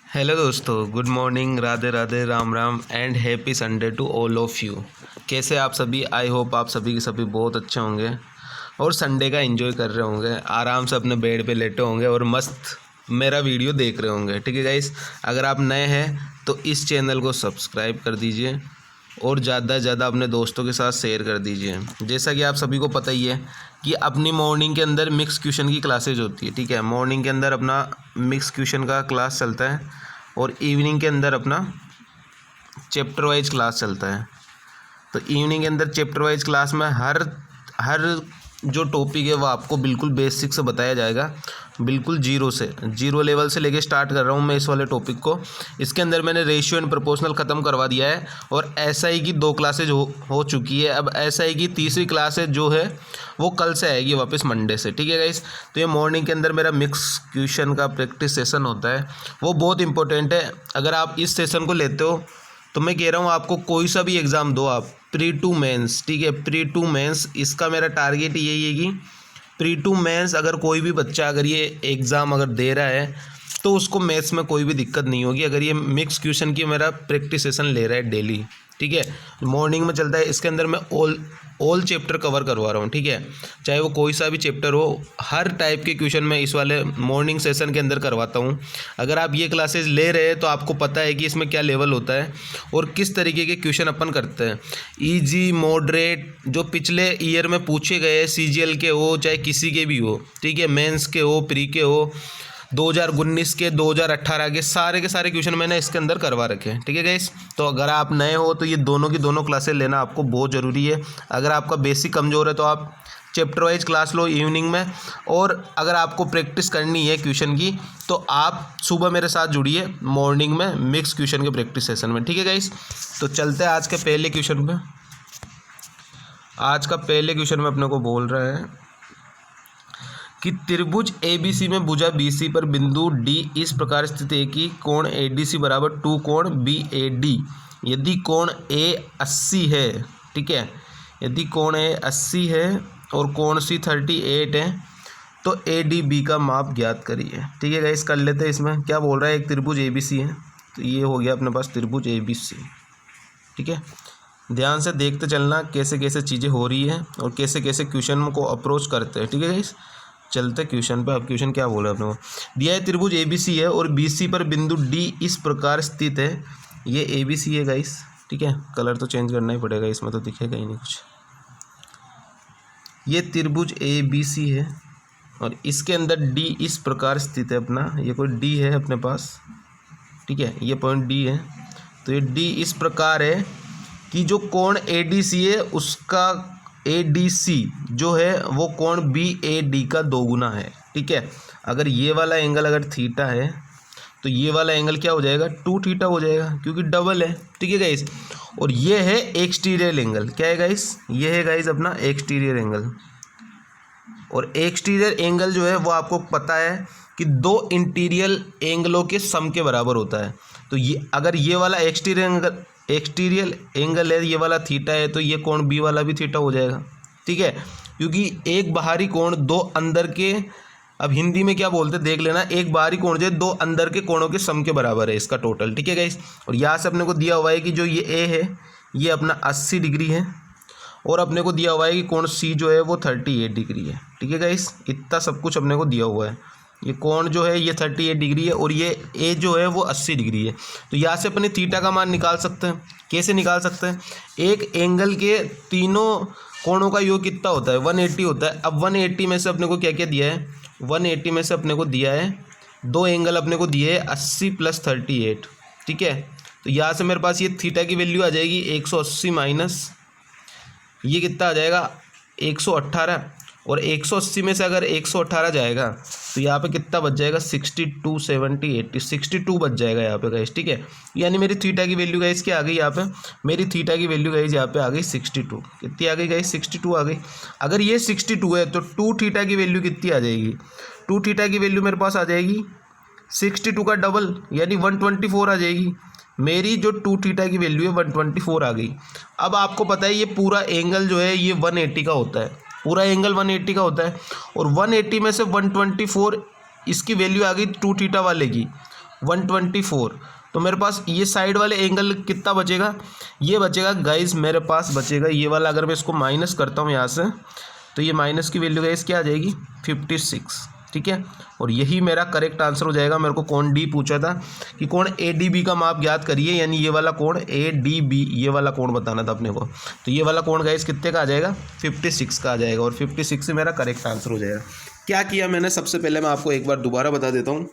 Hello दोस्तों, good morning, Radhe Radhe, Ram Ram and happy Sunday to all of you. कैसे आप सभी? आई होप आप सभी के सभी बहुत अच्छे होंगे और संडे का एंजॉय कर रहे होंगे, आराम से अपने बेड पे लेटे होंगे और मस्त मेरा वीडियो देख रहे होंगे। ठीक है गाइस, अगर आप नए हैं तो इस चैनल को सब्सक्राइब कर दीजिए और ज़्यादा से ज़्यादा अपने दोस्तों के साथ शेयर कर दीजिए। जैसा कि आप सभी को पता ही है कि अपनी मॉर्निंग के अंदर मिक्स क्वेश्चन की क्लासेज होती है। ठीक है, मॉर्निंग के अंदर अपना मिक्स क्वेश्चन का क्लास चलता है और इवनिंग के अंदर अपना चैप्टर वाइज क्लास चलता है। तो इवनिंग के अंदर चैप्टर वाइज क्लास में हर जो टॉपिक है वो आपको बिल्कुल बेसिक से बताया जाएगा, बिल्कुल जीरो लेवल से लेके स्टार्ट कर रहा हूँ मैं इस वाले टॉपिक को। इसके अंदर मैंने रेशियो एंड प्रोपोर्शनल ख़त्म करवा दिया है और एसआई की 2 क्लासेज हो चुकी है। अब एसआई की तीसरी क्लास है जो है वो कल से आएगी वापस मंडे से। ठीक है गाइस, तो ये मॉर्निंग के अंदर मेरा मिक्स क्वेश्चन का प्रैक्टिस सेशन होता है, वो बहुत इंपॉर्टेंट है। अगर आप इस सेशन को लेते हो तो मैं कह रहा हूँ आपको कोई सा भी एग्ज़ाम दो आप, प्री टू मेंस, ठीक है, प्री टू मेंस, इसका मेरा टारगेट यही है कि प्री टू मेंस अगर कोई भी बच्चा अगर ये एग्ज़ाम अगर दे रहा है तो उसको मैथ्स में कोई भी दिक्कत नहीं होगी अगर ये मिक्स क्वेश्चन की मेरा प्रैक्टिस सेशन ले रहा है डेली। ठीक है, मॉर्निंग में चलता है, इसके अंदर मैं ऑल चैप्टर कवर करवा रहा हूँ। ठीक है, चाहे वो कोई सा भी चैप्टर हो, हर टाइप के क्वेश्चन मैं इस वाले मॉर्निंग सेशन के अंदर करवाता हूँ। अगर आप ये क्लासेस ले रहे हैं तो आपको पता है कि इसमें क्या लेवल होता है और किस तरीके के क्वेश्चन अपन करते हैं। ईजी, मॉडरेट, जो पिछले ईयर में पूछे गए सीजीएल के हो चाहे किसी के भी हो, ठीक है, मेंस के हो, प्री के हो, 2019 के, 2018 के सारे क्वेश्चन मैंने इसके अंदर करवा रखे हैं। ठीक है गाइस, तो अगर आप नए हो तो ये दोनों की दोनों क्लासेस लेना आपको बहुत ज़रूरी है। अगर आपका बेसिक कमज़ोर है तो आप चैप्टर वाइज क्लास लो इवनिंग में, और अगर आपको प्रैक्टिस करनी है क्वेश्चन की तो आप सुबह मेरे साथ जुड़िए मॉर्निंग में मिक्स क्वेश्चन के प्रैक्टिस सेशन में। ठीक है गाइस, तो चलते हैं आज के पहले क्वेश्चन पे। आज का पहले क्वेश्चन में अपने को बोल रहा है कि त्रिभुज ABC में भुजा BC पर बिंदु D इस प्रकार स्थित है कि कोण ADC बराबर 2 कोण BAD। यदि कोण A 80 है, ठीक है, यदि कोण A 80 है और कोण C 38 है तो ADB का माप ज्ञात करिए। ठीक है गाइस, कर लेते हैं। इसमें क्या बोल रहा है, एक त्रिभुज ABC है, तो ये हो गया अपने पास त्रिभुज ABC। ठीक है, ध्यान से देखते चलना कैसे कैसे चीज़ें हो रही है और कैसे कैसे क्वेश्चन को अप्रोच करते हैं। ठीक है गाइस, चलते क्वेश्चन पे। अब क्वेश्चन क्या बोला अपने को, दिया है त्रिभुज ABC है और BC पर बिंदु D इस प्रकार स्थित है। ये ABC है गाइस, ठीक है, कलर तो चेंज करना ही पड़ेगा, इसमें तो दिखेगा ही नहीं कुछ। ये त्रिभुज ABC है और इसके अंदर D इस प्रकार स्थित है अपना, ये कोई D है अपने पास, ठीक है, ये पॉइंट D है। तो ये D इस प्रकार है कि जो कोण ADC है उसका ADC जो है वो कोण BAD का 2 गुना है। ठीक है, अगर ये वाला एंगल अगर थीटा है तो ये वाला एंगल क्या हो जाएगा, 2 थीटा हो जाएगा, क्योंकि डबल है। ठीक है गाइस, और ये है एक्सटीरियर एंगल। क्या है गाइस, ये है गाइस अपना एक्सटीरियर एंगल। और एक्सटीरियर एंगल जो है वो आपको पता है कि 2 इंटीरियर एंगलों के सम के बराबर होता है। तो ये अगर ये वाला एक्सटीरियर एंगल है, ये वाला थीटा है, तो ये कोण बी वाला भी थीटा हो जाएगा। ठीक है, क्योंकि एक बाहरी कोण 2 अंदर के, अब हिंदी में क्या बोलते हैं देख लेना, एक बाहरी कोण जो है 2 अंदर के कोणों के सम के बराबर है इसका टोटल। ठीक है गाइस, और यहाँ से अपने को दिया हुआ है कि जो ये ए है ये अपना 80 डिग्री है और अपने को दिया हुआ है कि कोण C जो है वो 38 डिग्री है। ठीक है गाइस, इतना सब कुछ अपने को दिया हुआ है। ये कोण जो है ये 38 डिग्री है और ये ए जो है वो 80 डिग्री है। तो यहाँ से अपने थीटा का मान निकाल सकते हैं। कैसे निकाल सकते हैं, एक एंगल के तीनों कोणों का योग कितना होता है, 180 होता है। अब 180 में से अपने को क्या क्या दिया है, 180 में से अपने को दिया है 2 एंगल अपने को दिए है 80 + 38। ठीक है, तो यहाँ से मेरे पास ये थीटा की वैल्यू आ जाएगी 180 माइनस ये कितना आ जाएगा 118, और 180 में से अगर 118 जाएगा तो यहाँ पे कितना बच जाएगा 62, 70, 80, 62 बच जाएगा यहाँ पे गाइस। ठीक है, यानी मेरी थीटा की वैल्यू गाइस क्या आ गई, यहाँ पे मेरी थीटा की वैल्यू गाइस यहाँ पे आ गई 62। कितनी आ गई गाइस, 62 आ गई। अगर ये 62 है तो 2 थीटा की वैल्यू कितनी आ जाएगी, 2 थीटा की वैल्यू मेरे पास आ जाएगी 62 का डबल यानी 124 आ जाएगी। मेरी जो 2 थीटा की वैल्यू है 124 आ गई। अब आपको पता है ये पूरा एंगल जो है ये 180 का होता है, पूरा एंगल 180 का होता है, और 180 में से 124 इसकी वैल्यू आ गई 2 थीटा वाले की, 124, तो मेरे पास ये साइड वाले एंगल कितना बचेगा, ये बचेगा गाइस मेरे पास बचेगा ये वाला। अगर मैं इसको माइनस करता हूँ यहाँ से, तो ये माइनस की वैल्यू गाइस क्या आ जाएगी 56, ठीक है। और यही मेरा करेक्ट आंसर हो जाएगा। मेरे को कोण डी पूछा था कि कोण ए डी बी का माप ज्ञात करिए, यानी ये वाला कोण ए डी बी, ये वाला कोण बताना था अपने को। तो ये वाला कोण गाइस कितने का आ जाएगा 56 का आ जाएगा, और 56 से मेरा करेक्ट आंसर हो जाएगा। क्या किया मैंने, सबसे पहले मैं आपको एक बार दोबारा बता देता हूँ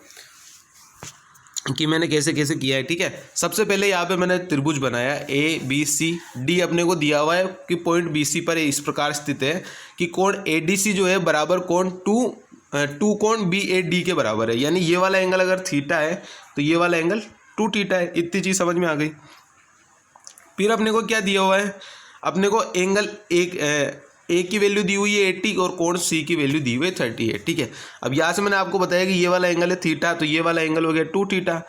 कि मैंने कैसे कैसे किया है, ठीक है। सबसे पहले यहाँ पे मैंने त्रिभुज बनाया ए बी सी डी, अपने को दिया हुआ है कि पॉइंट बी सी पर इस प्रकार स्थित है कि कोण ए डी सी जो है बराबर कोण टू कोण बी ए डी के बराबर है, यानी ये वाला एंगल अगर थीटा है तो ये वाला एंगल 2 थीटा है। इतनी चीज़ समझ में आ गई। फिर अपने को क्या दिया हुआ है, अपने को एंगल ए की वैल्यू दी हुई है 80 और कोण सी की वैल्यू दी हुई है 38, ठीक है। अब यहाँ से मैंने आपको बताया कि ये वाला एंगल है थीटा, तो ये वाला एंगल हो गया 2 थीटा।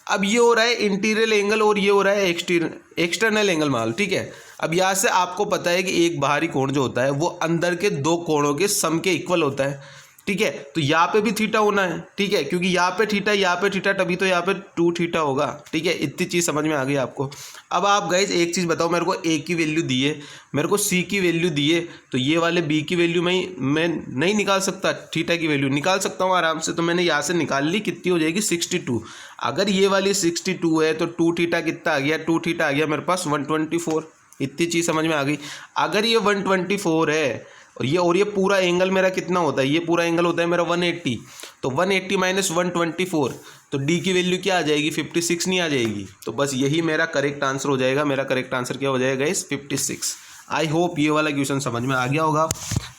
अब ये हो रहा है इंटीरियर एंगल और ये हो रहा है एक्सटर्नल एंगल मान, ठीक है। अब यहाँ से आपको पता है कि एक बाहरी कोण जो होता है वो अंदर के दो कोणों के सम के इक्वल होता है, ठीक है। तो यहाँ पे भी थीटा होना है, ठीक है, क्योंकि यहाँ पे थीटा तभी तो यहाँ पे 2 थीटा होगा, ठीक है। इतनी चीज़ समझ में आ गई आपको। अब आप गाइज एक चीज़ बताओ, मेरे को ए की वैल्यू दी है, मेरे को सी की वैल्यू दी है, तो ये वाले बी की वैल्यू मैं नहीं निकाल सकता, थीटा की वैल्यू निकाल सकता हूँ आराम से। तो मैंने यहाँ से निकाल ली, कितनी हो जाएगी 62। अगर ये वाली 62 है तो 2 थीटा कितना आ गया, 2 थीटा आ गया मेरे पास 124। इतनी चीज़ समझ में आ गई। अगर ये 124 है और ये पूरा एंगल मेरा कितना होता है, ये पूरा एंगल होता है मेरा 180, तो 180 माइनस 124, तो डी की वैल्यू क्या आ जाएगी 56 नहीं आ जाएगी। तो बस यही मेरा करेक्ट आंसर हो जाएगा। मेरा करेक्ट आंसर क्या हो जाएगा इस 56। आई होप ये वाला क्वेश्चन समझ में आ गया होगा।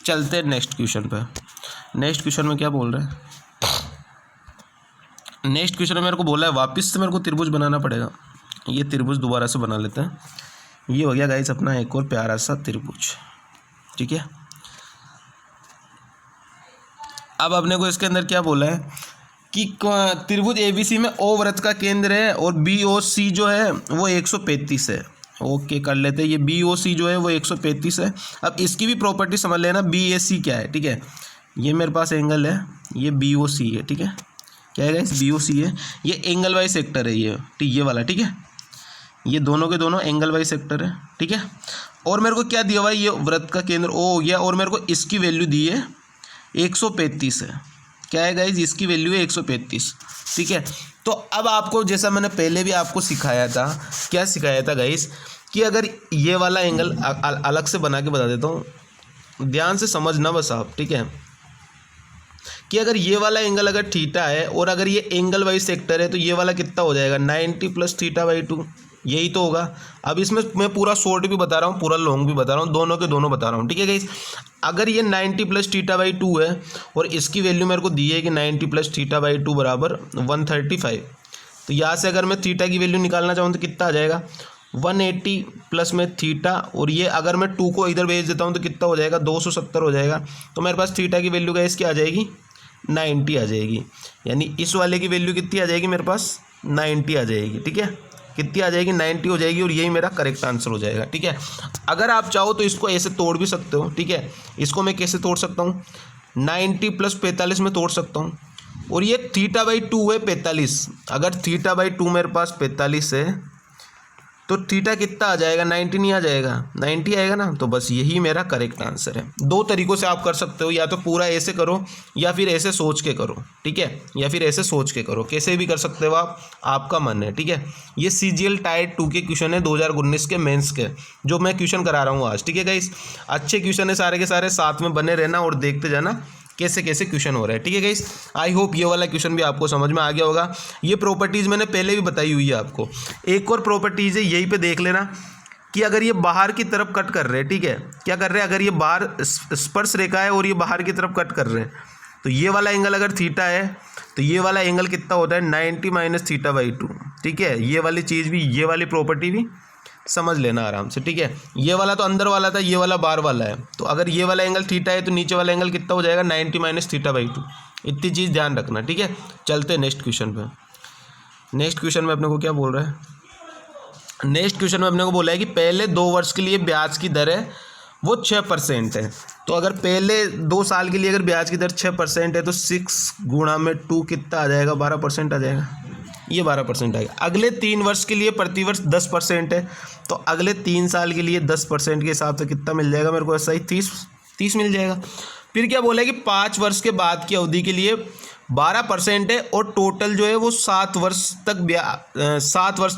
चलते हैं नेक्स्ट क्वेश्चन पे। नेक्स्ट क्वेश्चन में क्या बोल रहे हैं, नेक्स्ट क्वेश्चन में मेरे को बोला है वापस से मेरे को त्रिभुज बनाना पड़ेगा। ये त्रिभुज दोबारा से बना लेते हैं। ये हो गया गाइस अपना एक और प्यारा सा त्रिभुज, ठीक है। अब अपने को इसके अंदर क्या बोला है कि त्रिभुज एबीसी में ओ वृत्त का केंद्र है और बी ओ सी जो है वो 135 है। ओके कर लेते हैं। ये बी ओ सी जो है वो 135 है। अब इसकी भी प्रॉपर्टी समझ लेना, बी ए सी क्या है, ठीक है। ये मेरे पास एंगल है, ये बी ओ सी है, ठीक है। क्या है गाइस, बी ओ सी है। ये एंगल वाइज सेक्टर है, ये ठीक, ये वाला, ठीक है। ये दोनों के दोनों एंगल वाइज सेक्टर है, ठीक है। और मेरे को क्या दिया हुआ है, ये वृत्त का केंद्र ओ हो गया, और मेरे को इसकी वैल्यू दी है 135 है। क्या है गाइज, इसकी वैल्यू है 135, ठीक है। तो अब आपको जैसा मैंने पहले भी आपको सिखाया था, क्या सिखाया था गाइज, कि अगर ये वाला एंगल अलग से बना के बता देता हूँ, ध्यान से समझना बस आप, ठीक है, कि अगर ये वाला एंगल अगर थीटा है और अगर ये एंगल वाइज सेक्टर है तो ये वाला कितना हो जाएगा 90 + θ/2, यही तो होगा। अब इसमें मैं पूरा शॉर्ट भी बता रहा हूँ, पूरा लॉन्ग भी बता रहा हूँ, दोनों के दोनों बता रहा हूँ, ठीक है गाइस। अगर ये 90 + θ/2 है और इसकी वैल्यू मेरे को दी है कि 90 + θ/2 बराबर 135, तो यहाँ से अगर मैं थीटा की वैल्यू निकालना चाहूँ तो कितना आ जाएगा 180 प्लस में थीटा, और ये अगर मैं 2 को इधर भेज देता हूँ तो कितना हो जाएगा 270 हो जाएगा। तो मेरे पास थीटा की वैल्यू गाइस क्या आ जाएगी 90 आ जाएगी, यानी इस वाले की वैल्यू कितनी आ जाएगी मेरे पास 90 आ जाएगी, ठीक है। कितनी आ जाएगी 90 हो जाएगी, और यही मेरा करेक्ट आंसर हो जाएगा, ठीक है। अगर आप चाहो तो इसको ऐसे तोड़ भी सकते हो, ठीक है। इसको मैं कैसे तोड़ सकता हूँ, 90 + 45 में तोड़ सकता हूँ, और ये θ/2 है 45। अगर θ/2 मेरे पास 45 है तो थीटा कितना आ जाएगा 90 नहीं आ जाएगा, 90 आएगा ना। तो बस यही मेरा करेक्ट आंसर है। दो तरीक़ों से आप कर सकते हो, या तो पूरा ऐसे करो या फिर ऐसे सोच के करो, ठीक है, या फिर ऐसे सोच के करो, कैसे भी कर सकते हो आप, आपका मन है, ठीक है। ये CGL टायर 2 के क्वेश्चन है 2019 के मेंस के, जो मैं क्वेश्चन करा रहा हूँ आज, ठीक है गाइस। अच्छे क्वेश्चन है सारे के सारे, साथ में बने रहना और देखते जाना कैसे कैसे क्वेश्चन हो रहा है, ठीक है गाइस। आई होप ये वाला क्वेश्चन भी आपको समझ में आ गया होगा। ये प्रॉपर्टीज़ मैंने पहले भी बताई हुई है आपको। एक और प्रॉपर्टीज़ है, यहीं पे देख लेना कि अगर ये बाहर की तरफ कट कर रहे हैं, ठीक है, क्या कर रहे हैं, अगर ये बाहर स्पर्श रेखा है और ये बाहर की तरफ कट कर रहे हैं, तो ये वाला एंगल अगर थीटा है तो ये वाला एंगल कितना होता है 90 - θ/2, ठीक है। ये वाली चीज़ भी, ये वाली प्रॉपर्टी भी समझ लेना आराम से, ठीक है। ये वाला तो अंदर वाला था, ये वाला बाहर वाला है, तो अगर ये वाला एंगल थीटा है तो नीचे वाला एंगल कितना हो जाएगा 90 - θ/2। इतनी चीज़ ध्यान रखना, ठीक है। चलते हैं नेक्स्ट क्वेश्चन पे। नेक्स्ट क्वेश्चन में अपने को क्या बोल रहा है, नेक्स्ट क्वेश्चन में अपने को बोला है कि पहले 2 वर्ष के लिए ब्याज की दर है वो 6% है। तो अगर पहले 2 साल के लिए अगर ब्याज की दर 6% है तो 6 × 2 कितना आ जाएगा 12% आ जाएगा, ये 12% आएगा। अगले 3 वर्ष के लिए प्रतिवर्ष 10% है, तो अगले 3 साल के लिए 10% के हिसाब से कितना मिल जाएगा मेरे को, ऐसा ही 30 मिल जाएगा। फिर क्या बोला है कि 5 वर्ष के बाद की अवधि के लिए 12% है और टोटल जो है वो 7 वर्ष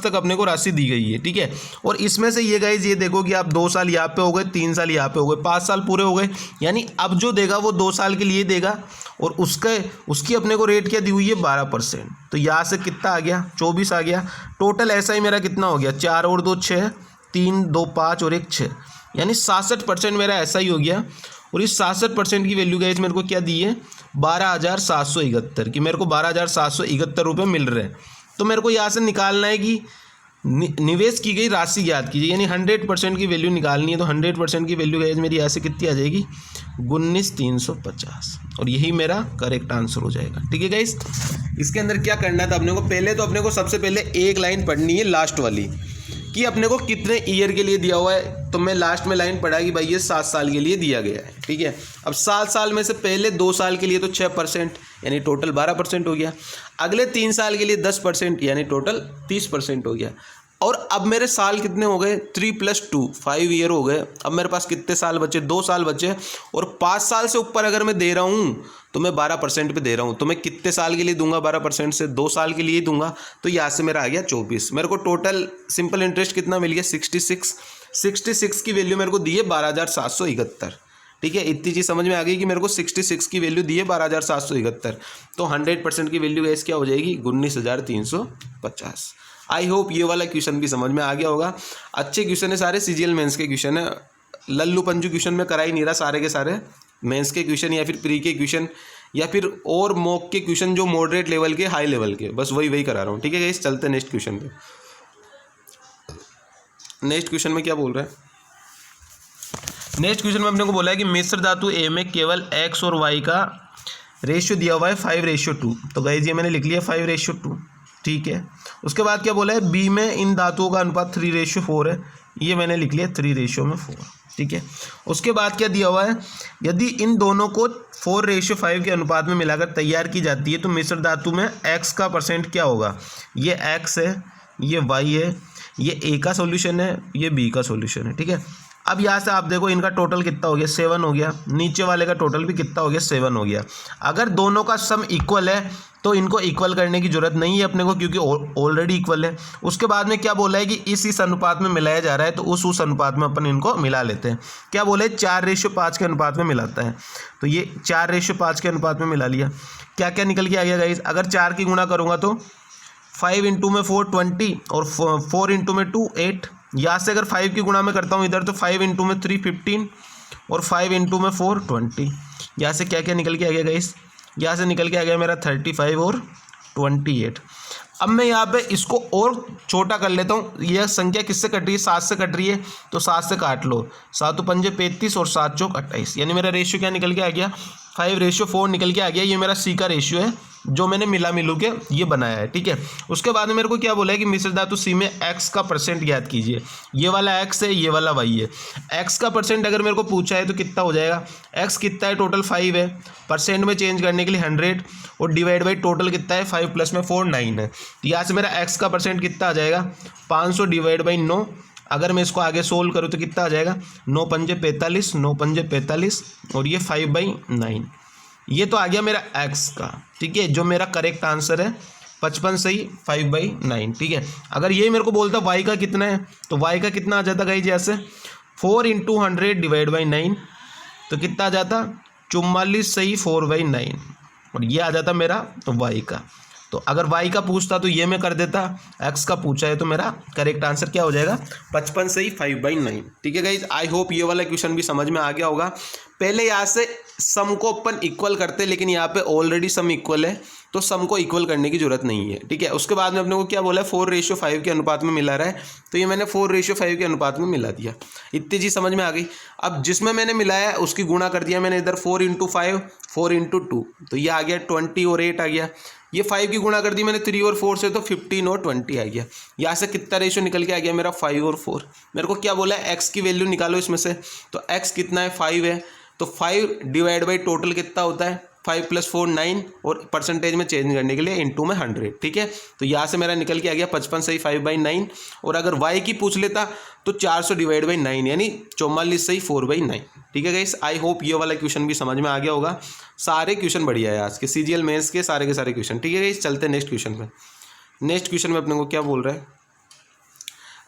तक अपने को राशि दी गई है, ठीक है। और इसमें से ये गाइज ये देखो कि आप 2 साल यहाँ पे हो गए, 3 साल यहाँ पे हो गए, 5 साल पूरे हो गए, यानी अब जो देगा वो 2 साल के लिए देगा और उसकी अपने को रेट क्या दी हुई है 12%। तो यहाँ से कितना आ गया 24 आ गया। टोटल ऐसा ही मेरा कितना हो गया 4 और 2 6, 3 2 5 और 1 6, यानी 66% मेरा ऐसा ही हो गया। और इस 66% की वैल्यू गाइज मेरे को क्या दी है 12,771 की, मेरे को 12,771 रुपये मिल रहे हैं। तो मेरे को यहाँ से निकालना है कि निवेश की गई राशि ज्ञात कीजिए, यानी 100% की वैल्यू निकालनी है। तो 100% की वैल्यू गाइज मेरी यहाँ से कितनी आ जाएगी 19,350, और यही मेरा करेक्ट आंसर हो जाएगा, ठीक है गाइज। इसके अंदर क्या करना था अपने को, पहले तो अपने को सबसे पहले एक लाइन पढ़नी है लास्ट वाली कि अपने को कितने ईयर के लिए दिया हुआ है। तो मैं लास्ट में लाइन पढ़ा कि भाई ये 7 साल के लिए दिया गया है, ठीक है। अब 7 साल में से पहले 2 साल के लिए तो 6%, यानी टोटल 12% हो गया। अगले 3 साल के लिए 10%, यानी टोटल 30% हो गया। और अब मेरे साल कितने हो गए 3 + 2 5 ईयर हो गए। अब मेरे पास कितने साल बचे 2 साल बचे, और 5 साल से ऊपर अगर मैं दे रहा हूँ तो मैं 12% पे दे रहा हूँ। तो मैं कितने साल के लिए दूंगा 12% से 2 साल के लिए दूंगा। तो यहाँ से मेरा आ गया 24। मेरे को टोटल सिंपल इंटरेस्ट कितना मिल गया 66 की वैल्यू मेरे को दी है 12,771, ठीक है। इतनी चीज़ समझ में आ गई कि मेरे को 66 की वैल्यू दी है 12,771। तो 100% की वैल्यू गैस क्या हो जाएगी 19,350। आई होप ये वाला क्वेश्चन भी समझ में आ गया होगा। अच्छे क्वेश्चन है सारे, सीजीएल मेंस के क्वेश्चन है। लल्लू पंजू क्वेश्चन में करा ही नहीं रहा, सारे के सारे मेंस के क्वेश्चन या फिर प्री के क्वेश्चन या फिर और मॉक के क्वेश्चन जो मॉडरेट लेवल के हाई लेवल के, बस वही करा रहा हूँ, ठीक है गाइस। चलते हैं नेक्स्ट क्वेश्चन पे। नेक्स्ट क्वेश्चन में क्या बोल रहा है, नेक्स्ट क्वेश्चन में अपने को बोला है कि मिश्र धातु ए में केवल x और y का रेशियो दिया हुआ है 5:2। तो गाइस ये मैंने लिख लिया 5:2, ठीक है। उसके बाद क्या बोला है बी में इन धातुओं का अनुपात 3:4 है, ये मैंने लिख लिया 3:4, ठीक है। उसके बाद क्या दिया हुआ है, यदि इन दोनों को 4:5 के अनुपात में मिलाकर तैयार की जाती है तो मिश्र धातु में x का % क्या होगा। ये x है, ये y है, ये a का सॉल्यूशन है, ये b का सॉल्यूशन है, ठीक है। अब यहाँ से आप देखो इनका टोटल कितना हो गया 7 हो गया, नीचे वाले का टोटल भी कितना हो गया 7 हो गया। अगर दोनों का सम इक्वल है तो इनको इक्वल करने की जरूरत नहीं है अपने को, क्योंकि ऑलरेडी इक्वल है। उसके बाद में क्या बोला है कि इस अनुपात में मिलाया जा रहा है, तो उस अनुपात में अपन इनको मिला लेते हैं। क्या बोले 4:5 के अनुपात में मिलाता है, तो ये 4:5 के अनुपात में मिला लिया। क्या क्या निकल के आ गया गाइस, अगर 4 की गुणा करूँगा तो 5 × में 4 20 और 4 × में 2 8। यहाँ से अगर 5 की गुणा में करता हूँ इधर तो 5 × में 3 15 और 5 × में 4 20। यहाँ से क्या क्या निकल के आ गया गाइस, यहाँ से निकल के आ गया मेरा 35 और 28। अब मैं यहाँ पे इसको और छोटा कर लेता हूँ। यह संख्या किससे कट रही है 7 से कट रही है, तो 7 से काट लो, 7 पंजे 35 और 7 चौक 28, यानी मेरा रेशियो क्या निकल के आ गया 5:4 निकल के आ गया। ये मेरा सी का रेशियो है जो मैंने मिलू के ये बनाया है, ठीक है। उसके बाद में मेरे को क्या बोला है कि मिश्र धातु सी में x का % ज्ञात कीजिए। ये वाला x है, ये वाला y है। x का % अगर मेरे को पूछा है तो कितना हो जाएगा, x कितना है टोटल 5 है, % में चेंज करने के लिए 100 और डिवाइड बाई टोटल कितना है 5 + में 4 9 है। तो यहाँ से मेरा x का % कितना आ जाएगा 500 डिवाइड बाई 9। अगर मैं इसको आगे सोल्व करूँ तो कितना आ जाएगा 9 पंजे 45, 9 पंजे 45 और ये 5/9। ये तो आ गया मेरा x का, ठीक है, जो मेरा करेक्ट आंसर है 55 सही 5/9, ठीक है। अगर ये मेरे को बोलता y का कितना है तो y का कितना आ जाता गाइस, जैसे 4 × 100 डिवाइड बाई 9 तो कितना आ जाता 44 सही 4/9 और ये आ जाता मेरा तो y का। तो अगर y का पूछता तो ये मैं कर देता, x का पूछा है तो मेरा करेक्ट आंसर क्या हो जाएगा 55 सही 5/9, ठीक है गाइज। आई होप ये वाला क्वेश्चन भी समझ में आ गया होगा। पहले यहाँ से सम को अपन इक्वल करते, लेकिन यहाँ पे ऑलरेडी सम इक्वल है तो सम को इक्वल करने की जरूरत नहीं है, ठीक है। उसके बाद में अपने को क्या बोला है 4:5 के अनुपात में मिला रहा है, तो ये मैंने 4:5 के अनुपात में मिला दिया। इतनी चीज़ समझ में आ गई। अब जिसमें मैंने मिलाया उसकी गुणा कर दिया मैंने इधर 4 × 5 4 × 2, तो ये आ गया 20 और 8 आ गया। ये 5 की गुणा कर दी मैंने 3 और 4 से, तो 15 और 20 आ गया। यहाँ से कितना रेशियो निकल के आ गया मेरा 5 और 4। मेरे को क्या बोला है x की वैल्यू निकालो इसमें से, तो x कितना है 5 है, तो 5 डिवाइड बाई टोटल कितना होता है 5 + 4 9 और परसेंटेज में चेंज करने के लिए इंटू में 100, ठीक है। तो यहाँ से मेरा निकल के आ गया 55 सही 5/9, और अगर y की पूछ लेता तो 400 / 9 यानी 44 सही 4/9, ठीक है गाइस। आई होप ये वाला क्वेश्चन भी समझ में आ गया होगा। सारे क्वेश्चन बढ़िया है आज के CGL मेंस के सारे क्वेश्चन, ठीक है गाइस। चलते हैं नेक्स्ट क्वेश्चन पे। नेक्स्ट क्वेश्चन में अपने को क्या बोल रहा है,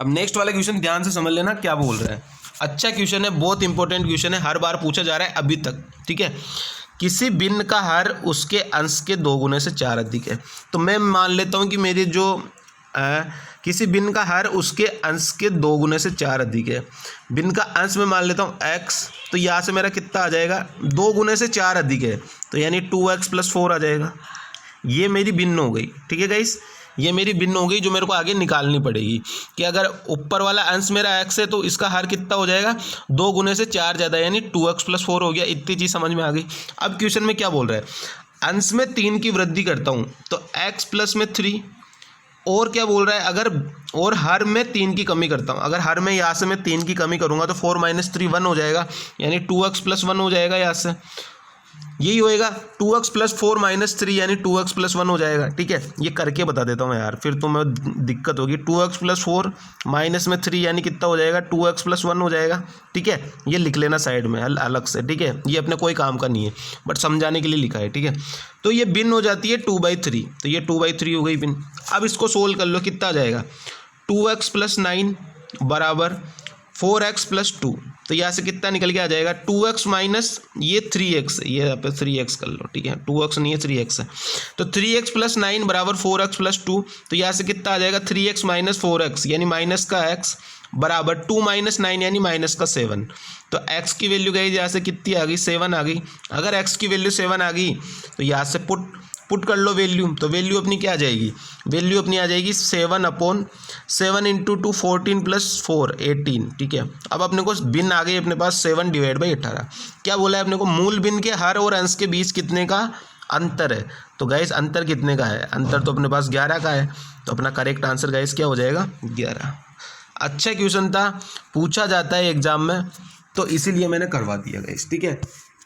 अब नेक्स्ट वाला क्वेश्चन ध्यान से समझ लेना क्या बोल रहा है। अच्छा क्वेश्चन है, बहुत इंपॉर्टेंट क्वेश्चन है, हर बार पूछा जा रहा है अभी तक, ठीक है। किसी भिन्न का हर उसके अंश के 2 गुने से 4 अधिक है। तो मैं मान लेता हूँ कि मेरी जो किसी भिन्न का हर उसके अंश के 2 गुने से 4 अधिक है। भिन्न का अंश में मान लेता हूँ x, तो यहाँ से मेरा कितना आ जाएगा 2 गुने से 4 अधिक है, तो यानी 2x + 4 आ जाएगा। ये मेरी भिन्न हो गई, ठीक है गाइस, ये मेरी भिन्न हो गई जो मेरे को आगे निकालनी पड़ेगी कि अगर ऊपर वाला अंश मेरा x है तो इसका हर कितना हो जाएगा 2 गुने से 4 ज़्यादा यानी 2x + 4 हो गया। इतनी चीज़ समझ में आ गई। अब क्वेश्चन में क्या बोल रहा है, अंश में 3 की वृद्धि करता हूँ तो x + में 3, और क्या बोल रहा है अगर और हर में 3 की कमी करता हूँ, अगर हर में यहाँ से मैं 3 की कमी करूँगा तो 4 - 3 1 हो जाएगा यानी 2x + 1 हो जाएगा। यहाँ से यही होएगा 2x + 4 - 3 यानी 2x + 1 हो जाएगा, ठीक है। ये करके बता देता हूँ यार, फिर तुम्हें दिक्कत होगी। 2x + 4 माइनस में 3 यानी कितना हो जाएगा 2x + 1 हो जाएगा, ठीक है। ये लिख लेना साइड में अलग से, ठीक है। ये अपने कोई काम का नहीं है बट समझाने के लिए लिखा है, ठीक है। तो ये भिन्न हो जाती है 2/3, तो ये 2/3 हो गई भिन्न। अब इसको सोल्व कर लो, कितना आ जाएगा 2x + 9 बराबर 4x + 2, तो यहाँ से कितना निकल के आ जाएगा 2x माइनस ये 3x, ये यहाँ पे 3x कर लो, ठीक है। 2x नहीं है 3x है, तो 3x + 9 बराबर 4x + 2, तो यहाँ से कितना आ जाएगा 3x - 4x यानी माइनस का x बराबर 2 - 9 यानी माइनस का 7। तो x की वैल्यू गई यहाँ से कितनी आ गई 7 आ गई। अगर x की वैल्यू 7 आ गई तो यहाँ से पुट कर लो वैल्यू, तो वैल्यू अपनी क्या आ जाएगी, वैल्यू अपनी आ जाएगी 7/7 × 2 14 + 4 18, ठीक है। अब अपने को भिन्न आ गई अपने पास 7 / 18। क्या बोला है अपने को, मूल भिन्न के हर और अंश के बीच कितने का अंतर है। तो गाइस अंतर कितने का है, अंतर तो अपने पास 11 का है, तो अपना करेक्ट आंसर गाइस क्या हो जाएगा 11। अच्छा क्वेश्चन था, पूछा जाता है एग्जाम में, तो इसीलिए मैंने करवा दिया गाइस, ठीक है।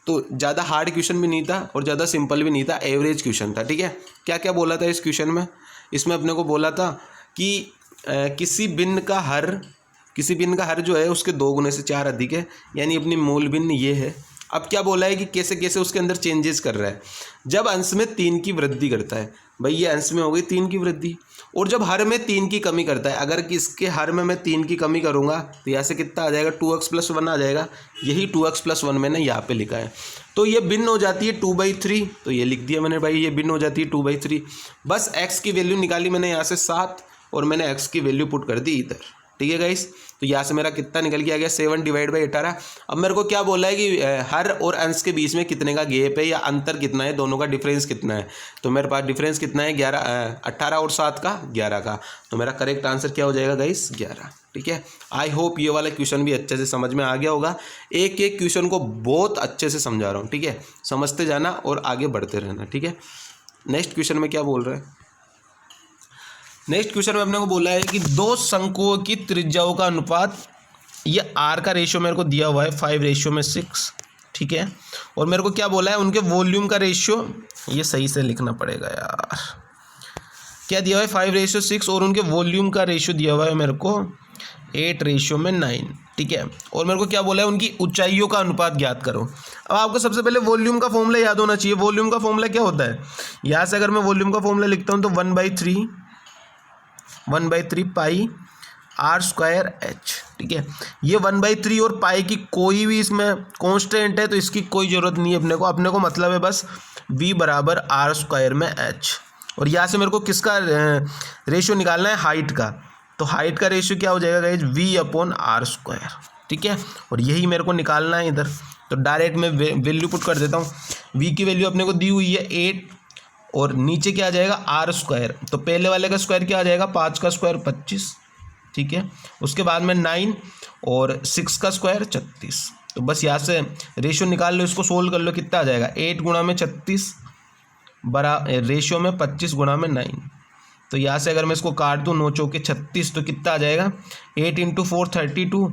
तो ज़्यादा हार्ड क्वेश्चन भी नहीं था और ज़्यादा सिंपल भी नहीं था, एवरेज क्वेश्चन था, ठीक है। क्या क्या बोला था इस क्वेश्चन में, इसमें अपने को बोला था कि किसी भिन्न का हर जो है उसके 2 गुने से 4 अधिक है, यानी अपनी मूल भिन्न ये है। अब क्या बोला है कि कैसे कैसे उसके अंदर चेंजेस कर रहा है। जब अंश में 3 की वृद्धि करता है, भाई ये अंश में हो गई 3 की वृद्धि, और जब हर में 3 की कमी करता है, अगर किसके हर में मैं 3 की कमी करूँगा तो यहाँ से कितना आ जाएगा 2x + 1 आ जाएगा। यही 2x + 1 मैंने यहाँ पे लिखा है। तो ये भिन्न हो जाती है 2/3, तो ये लिख दिया मैंने भाई, ये भिन्न हो जाती है 2/3। बस x की वैल्यू निकाली मैंने यहाँ से 7, और मैंने x की वैल्यू पुट कर दी इधर, ठीक है गाइस। तो यहाँ से मेरा कितना निकल के आ गया 7 / 18। अब मेरे को क्या बोला है कि हर और अंश के बीच में कितने का गैप है या अंतर कितना है, दोनों का डिफरेंस कितना है। तो मेरे पास डिफरेंस कितना है 18 और 7 का 11 का, तो मेरा करेक्ट आंसर क्या हो जाएगा गाइस 11, ठीक है। आई होप ये वाला क्वेश्चन भी अच्छे से समझ में आ गया होगा। एक एक क्वेश्चन को बहुत अच्छे से समझा रहा हूँ, ठीक है। समझते जाना और आगे बढ़ते रहना, ठीक है। नेक्स्ट क्वेश्चन में क्या बोल रहा है, नेक्स्ट क्वेश्चन में अपने को बोला है कि 2 शंकुओं की त्रिज्याओं का अनुपात, ये r का रेशियो मेरे को दिया हुआ है 5:6, ठीक है। और मेरे को क्या बोला है उनके वॉल्यूम का रेशियो, ये सही से लिखना पड़ेगा यार, क्या दिया हुआ है 5:6 और उनके वॉल्यूम का रेशियो दिया हुआ है मेरे को 8:9, ठीक है। और मेरे को क्या बोला है उनकी ऊंचाइयों का अनुपात ज्ञात करो। अब आपको सबसे पहले वॉल्यूम का फॉर्मूला याद होना चाहिए। वॉल्यूम का फॉर्मूला क्या होता है, यहाँ से अगर मैं वॉल्यूम का फॉर्मूला लिखता हूँ तो 1/3 पाई r² h, ठीक है। ये 1/3 और पाई की कोई भी इसमें कांस्टेंट है तो इसकी कोई ज़रूरत नहीं है अपने को मतलब है बस v बराबर r² में h। और यहाँ से मेरे को किसका रेशियो निकालना है, हाइट का। तो हाइट का रेशियो क्या हो जाएगा गाइस v/r², ठीक है। और यही मेरे को निकालना है इधर, तो डायरेक्ट मैं वैल्यू पुट कर देता हूँ। v की वैल्यू अपने को दी हुई है 8, और नीचे क्या आ जाएगा r², तो पहले वाले का स्क्वायर क्या आ जाएगा 5 का स्क्वायर 25, ठीक है। उसके बाद में 9 और 6 का स्क्वायर 36। तो बस यहाँ से रेशियो निकाल लो, इसको सोल्व कर लो, कितना आ जाएगा 8 गुणा में 36 बरा रेशियो में 25 गुणा में 9। तो यहाँ से अगर मैं इसको काट दूँ 9 चौके 36, तो कितना आ जाएगा 8 × 4 32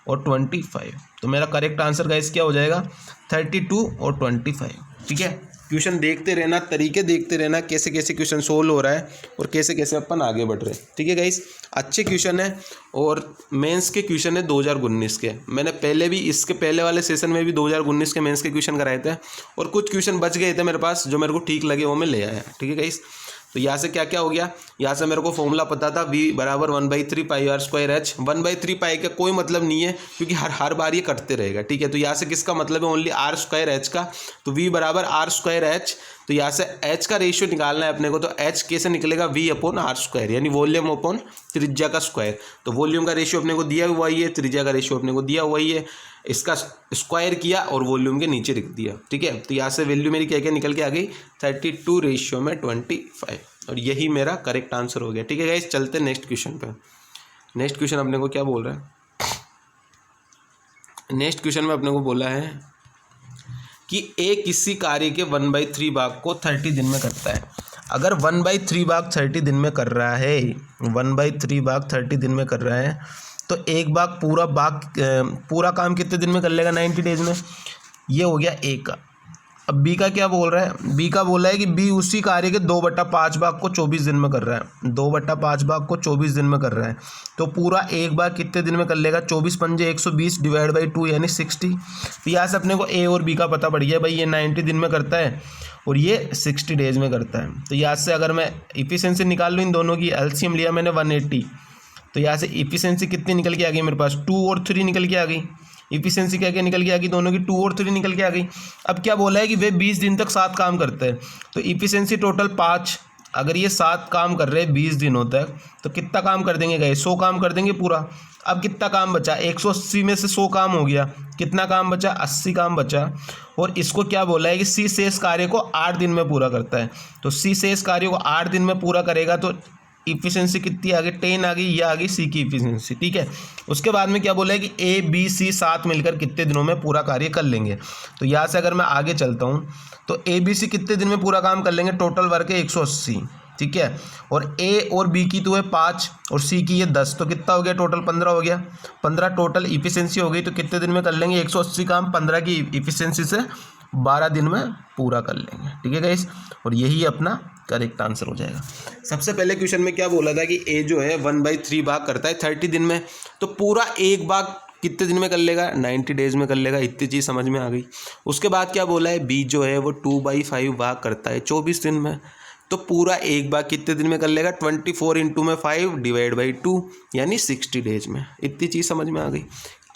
और 25। तो मेरा करेक्ट आंसर गाइस क्या हो जाएगा 32 और 25, ठीक है। क्वेश्चन देखते रहना, तरीके देखते रहना, कैसे कैसे क्वेश्चन सोल्व हो रहा है और कैसे कैसे अपन आगे बढ़ रहे हैं। ठीक है गाइस, अच्छे क्वेश्चन है और मेंस के क्वेश्चन है 2019 के। मैंने पहले भी इसके पहले वाले सेशन में भी 2019 के मेंस के क्वेश्चन कराए थे और कुछ क्वेश्चन बच गए थे मेरे पास जो मेरे को ठीक लगे वो मैं ले आया। ठीक है गाइस, तो यहाँ से क्या क्या हो गया, यहाँ से मेरे को फॉर्मूला पता था v बराबर 1/3 पाई आर स्क्वायर एच। 1/3 पाई का कोई मतलब नहीं है क्योंकि हर बार ये कटते रहेगा। ठीक है, तो यहाँ से किसका मतलब है, ओनली आर स्क्वायर एच का। तो v बराबर आर स्क्वायर एच, तो यहाँ से h का रेशियो निकालना है अपने को। तो h कैसे निकलेगा, v अपॉन आर स्क्वायर, यानी वॉल्यूम अपॉन त्रिज्या का स्क्वायर। तो वॉल्यूम का रेशियो अपने को दिया हुआ ही है, त्रिज्या का रेशियो अपने को दिया हुआ ही है, इसका स्क्वायर किया और वॉल्यूम के नीचे लिख दिया। ठीक है, तो यहाँ से वैल्यू मेरी क्या क्या निकल के आ गई, 32:25 और यही मेरा करेक्ट आंसर हो गया। ठीक है गाइस, चलते नेक्स्ट क्वेश्चन पे। नेक्स्ट क्वेश्चन अपने को क्या बोल रहा है, नेक्स्ट क्वेश्चन में अपने को बोला है कि ए किसी कार्य के 1/3 भाग को 30 दिन में करता है। अगर 1/3 भाग 30 दिन में कर रहा है, 1/3 भाग 30 दिन में कर रहा है, तो एक भाग पूरा काम कितने दिन में कर लेगा, 90 डेज में। ये हो गया ए का। अब बी का क्या बोल रहा है, बी का बोल रहा है कि बी उसी कार्य के 2/5 भाग को 24 दिन में कर रहा है। 2/5 भाग को 24 दिन में कर रहा है, तो पूरा एक भाग कितने दिन में कर लेगा, 24 पंजे 120 डिवाइड बाई 2 यानी 60। तो यहाँ से अपने को ए और बी का पता पड़ गया भाई, ये 90 दिन में करता है और ये 60 डेज में करता है। तो यहाँ से अगर मैं इफिशिएंसी निकाल लूँ इन दोनों की, एलसीएम लिया मैंने 180, तो यहाँ से इफिशिएंसी कितनी निकल के आ गई मेरे पास, 2 और 3 निकल के आ गई। इफिशिएंसी क्या क्या निकल के आ गई, दोनों की 2 और 3 निकल के आ गई। अब क्या बोला है कि वे 20 दिन तक 7 काम करते हैं, तो इफिशिएंसी टोटल 5। अगर ये 7 काम कर रहे हैं 20 दिनों तक, तो कितना काम कर देंगे गए, 100 काम कर देंगे पूरा। अब कितना काम बचा, 180 में से 100 काम हो गया, कितना काम बचा, 80 काम बचा। और इसको क्या बोला है कि सी शेष कार्य को 8 दिन में पूरा करता है। तो सी शेष कार्य को 8 दिन में पूरा करेगा, तो इफिशिएंसी कितनी आ गई, 10 आ गई, ये आ गई सी की इफिशिएंसी। ठीक है, उसके बाद में क्या बोला है कि ए बी सी 7 मिलकर कितने दिनों में पूरा कार्य कर लेंगे। तो यहाँ से अगर मैं आगे चलता हूँ तो ए बी सी कितने दिन में पूरा काम कर लेंगे, टोटल वर्क है 180। ठीक है, और ए और बी की तो है 5 और सी की है 10, तो कितना हो गया, टोटल 15 हो गया। 15 टोटल इफिशिएंसी हो गई, तो कितने दिन में कर लेंगे, 180 काम 15 की इफिशिएंसी से 12 दिन में पूरा कर लेंगे। ठीक है गाइस, और यही अपना करेक्ट आंसर हो जाएगा। सबसे पहले क्वेश्चन में क्या बोला था कि ए जो है 1/3 भाग करता है 30 दिन में, तो पूरा एक भाग कितने दिन में कर लेगा, 90 डेज में कर लेगा। इतनी चीज़ समझ में आ गई। उसके बाद क्या बोला है, बी जो है वो 2/5 भाग करता है 24 दिन में, तो पूरा एक भाग कितने दिन में कर लेगा, 24 इंटू में 5 डिवाइड बाई 2 यानी 60 डेज में। इतनी चीज़ समझ में आ गई।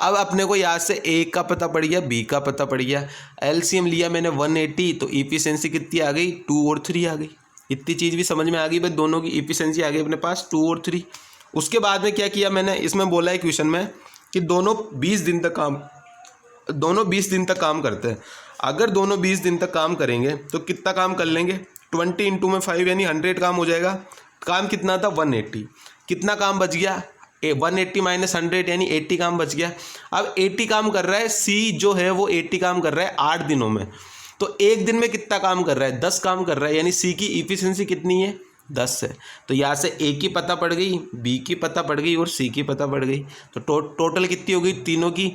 अब अपने को यहाँ से ए का पता पड़ गया, बी का पता पड़ गया, एलसीएम लिया मैंने 180, तो इफिशिएंसी कितनी आ गई, 2 और 3 आ गई। इतनी चीज़ भी समझ में आ गई भाई, दोनों की इफिशिएंसी आ गई अपने पास 2 और 3। उसके बाद में क्या किया मैंने, इसमें बोला है क्वेश्चन में कि दोनों 20 दिन तक काम करते हैं। अगर दोनों 20 दिन तक काम करेंगे तो कितना काम कर लेंगे, 20 इंटू में 5 यानी 100 काम हो जाएगा। काम कितना था, 180। कितना काम बच गया, 180 माइनस 100 यानी 80 काम बच गया। अब 80 काम कर रहा है, सी जो है वो 80 काम कर रहा है 8 दिनों में, तो एक दिन में कितना काम कर रहा है, 10 काम कर रहा है, यानी सी की इफिशिएंसी कितनी है, 10 है। तो यहाँ से ए की पता पड़ गई, बी की पता पड़ गई और सी की पता पड़ गई। तो टोटल कितनी हो गई तीनों की,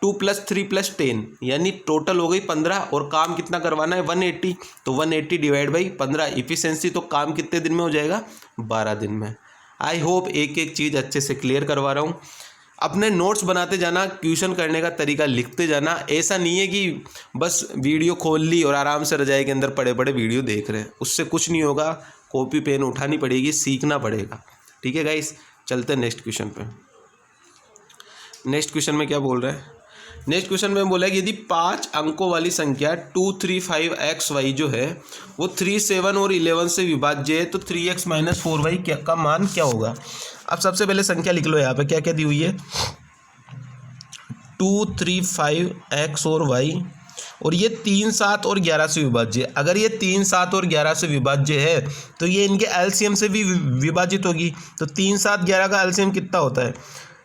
2 + 3 + 10 यानी टोटल हो गई 15। और काम कितना करवाना है, 180, तो 180 डिवाइड बाई 15 इफिशिएंसी, तो काम कितने दिन में हो जाएगा, 12 दिन में। आई होप एक एक चीज़ अच्छे से क्लियर करवा रहा हूँ। अपने नोट्स बनाते जाना, क्वेश्चन करने का तरीका लिखते जाना। ऐसा नहीं है कि बस वीडियो खोल ली और आराम से रजाई के अंदर पड़े पड़े वीडियो देख रहे हैं, उससे कुछ नहीं होगा। कॉपी पेन उठानी पड़ेगी, सीखना पड़ेगा। ठीक है गाइस, चलते हैं नेक्स्ट क्वेश्चन पे। नेक्स्ट क्वेश्चन में क्या बोल रहा है, नेक्स्ट क्वेश्चन में बोला है कि यदि 5 अंकों वाली संख्या 235xy जो है वो 3, 7 और 11 से विभाज्य है, तो 3x - 4y का मान क्या होगा। अब सबसे पहले संख्या लिख लो, यहाँ पे क्या क्या दी हुई है, 235x और y, और ये 3, 7 और 11 से विभाज्य है। अगर ये 3, 7 और 11 से विभाज्य है तो ये इनके एलसीएम से भी विभाजित होगी। तो 3, 7, 11 का एलसीएम कितना होता है,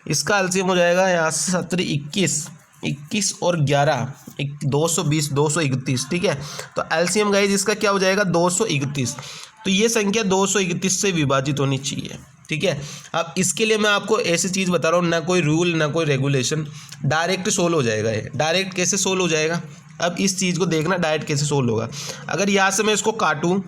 इसका एलसीएम हो जाएगा यहाँ से 17, 21 और 11 220, 231। ठीक है, तो एलसीएम गाइज इसका क्या हो जाएगा, 231। तो ये संख्या 231 से विभाजित होनी चाहिए। ठीक है, अब इसके लिए मैं आपको ऐसी चीज़ बता रहा हूँ, ना कोई रूल ना कोई रेगुलेशन, डायरेक्ट सोल्व हो जाएगा। ये डायरेक्ट कैसे सोल्व हो जाएगा, अब इस चीज़ को देखना डायरेक्ट कैसे सोल्व होगा। अगर यहाँ से मैं इसको काटूँ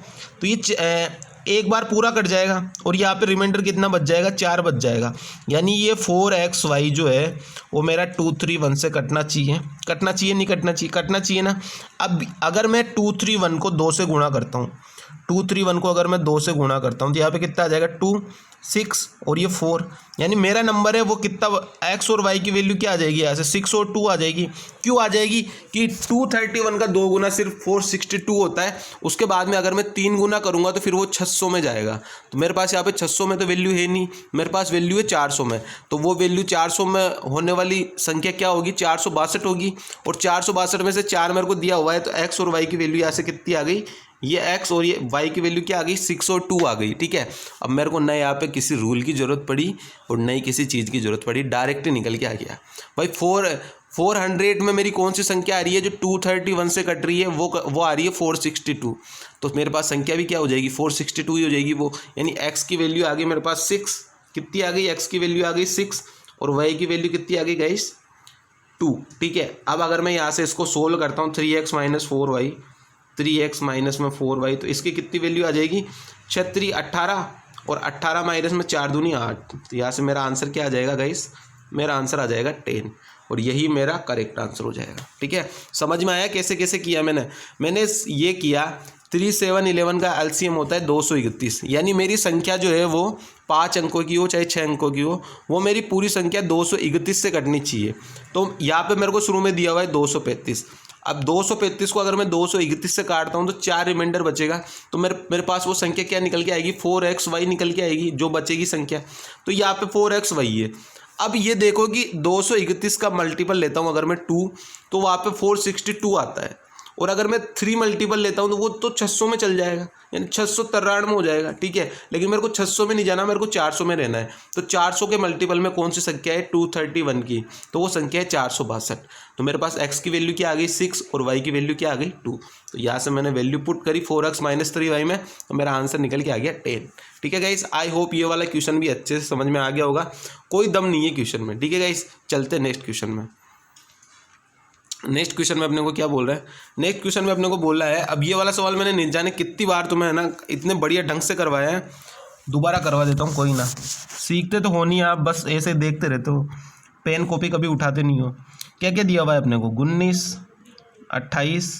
तो ये एक बार पूरा कट जाएगा और यहाँ पे रिमाइंडर कितना बच जाएगा, 4 बच जाएगा। यानी ये 4xy जो है वो मेरा 2 3 1 से कटना चाहिए। कटना चाहिए नहीं कटना चाहिए, कटना चाहिए ना। अब अगर मैं 2 3 1 को 2 से गुणा करता हूँ, 2 3 1 को अगर मैं 2 से गुणा करता हूँ तो यहाँ पे कितना आ जाएगा, 2 6 और ये 4। यानी मेरा नंबर है वो कितना, x और y की वैल्यू क्या आ जाएगी, यहाँ से 6 और 2 आ जाएगी। क्यों आ जाएगी कि 231 का 2 गुना सिर्फ 462 होता है। उसके बाद में अगर मैं 3 गुना करूँगा तो फिर वो 600 में जाएगा। तो मेरे पास यहाँ पे 600 में तो वैल्यू है नहीं, मेरे पास वैल्यू है 400 में। तो वो वैल्यू 400 में होने वाली संख्या क्या होगी, 462 होगी। और 462 में से 4 मेरे को दिया हुआ है, तो x और y की वैल्यू यहाँ से कितनी आ गई, ये x और ये y की वैल्यू क्या आ गई, 6 और 2 आ गई। ठीक है, अब मेरे को नए यहाँ पे किसी रूल की ज़रूरत पड़ी और नई किसी चीज़ की ज़रूरत पड़ी, डायरेक्ट निकल के आ गया भाई। 400 में मेरी कौन सी संख्या आ रही है जो 231 से कट रही है, वो आ रही है 462। तो मेरे पास संख्या भी क्या हो जाएगी, 462 ही हो जाएगी वो। यानी x की वैल्यू आ गई मेरे पास 6, कितनी आ गई, x की वैल्यू आ गई 6 और y की वैल्यू कितनी आ गई गाइस, 2। ठीक है, अब अगर मैं यहाँ से इसको सोल्व करता हूँ, 3x minus 4y, 3x minus में 4y, तो इसकी कितनी वैल्यू आ जाएगी, 36 18 और 18 माइनस में 4 दूनी 8। तो यहाँ से मेरा आंसर क्या आ जाएगा गाइस, मेरा आंसर आ जाएगा 10 और यही मेरा करेक्ट आंसर हो जाएगा। ठीक है, समझ में आया कैसे कैसे किया मैंने ये किया। 3 7 11 का एलसीएम होता है 231। यानी मेरी संख्या जो है वो 5 अंकों की हो चाहे 6 अंकों की हो, वो मेरी पूरी संख्या 231 से कटनी चाहिए। तो यहाँ पे मेरे को शुरू में दिया हुआ है 235। अब 235 को अगर मैं 231 से काटता हूँ तो 4 रिमाइंडर बचेगा। तो मेरे पास वो संख्या क्या निकल के आएगी, 4xy निकल के आएगी जो बचेगी संख्या। तो यहाँ पे 4xy है। अब ये देखो कि 231 का मल्टीपल लेता हूँ अगर मैं 2, तो वहाँ पे 462 आता है। और अगर मैं 3 मल्टीपल लेता हूँ तो वो तो 600 में चल जाएगा, यानी 693 में हो जाएगा। ठीक है, लेकिन मेरे को 600 में नहीं जाना, मेरे को 400 में रहना है। तो 400 के मल्टीपल में कौन सी संख्या है, 231 की, तो वो संख्या है 462। तो मेरे पास x की वैल्यू क्या आ गई 6 और y की वैल्यू क्या आ गई 2। तो यहाँ से मैंने वैल्यू पुट करी 4x माइनस 3y में, तो मेरा आंसर निकल के आ गया 10। ठीक है गाइस, आई होप ये वाला क्वेश्चन भी अच्छे से समझ में आ गया होगा, कोई दम नहीं है क्वेश्चन में। ठीक है गाइस, चलते नेक्स्ट क्वेश्चन में। नेक्स्ट क्वेश्चन में अपने को क्या बोल रहा है, नेक्स्ट क्वेश्चन में अपने को बोल रहा है, अब ये वाला सवाल मैंने नहीं जाने कितनी बार तुम्हें है ना इतने बढ़िया ढंग से करवाया है, दोबारा करवा देता हूँ। कोई ना, सीखते तो हो नहीं आप, बस ऐसे देखते रहते हो, पेन कॉपी कभी उठाते नहीं हो। क्या क्या दिया हुआ है अपने को, 19 28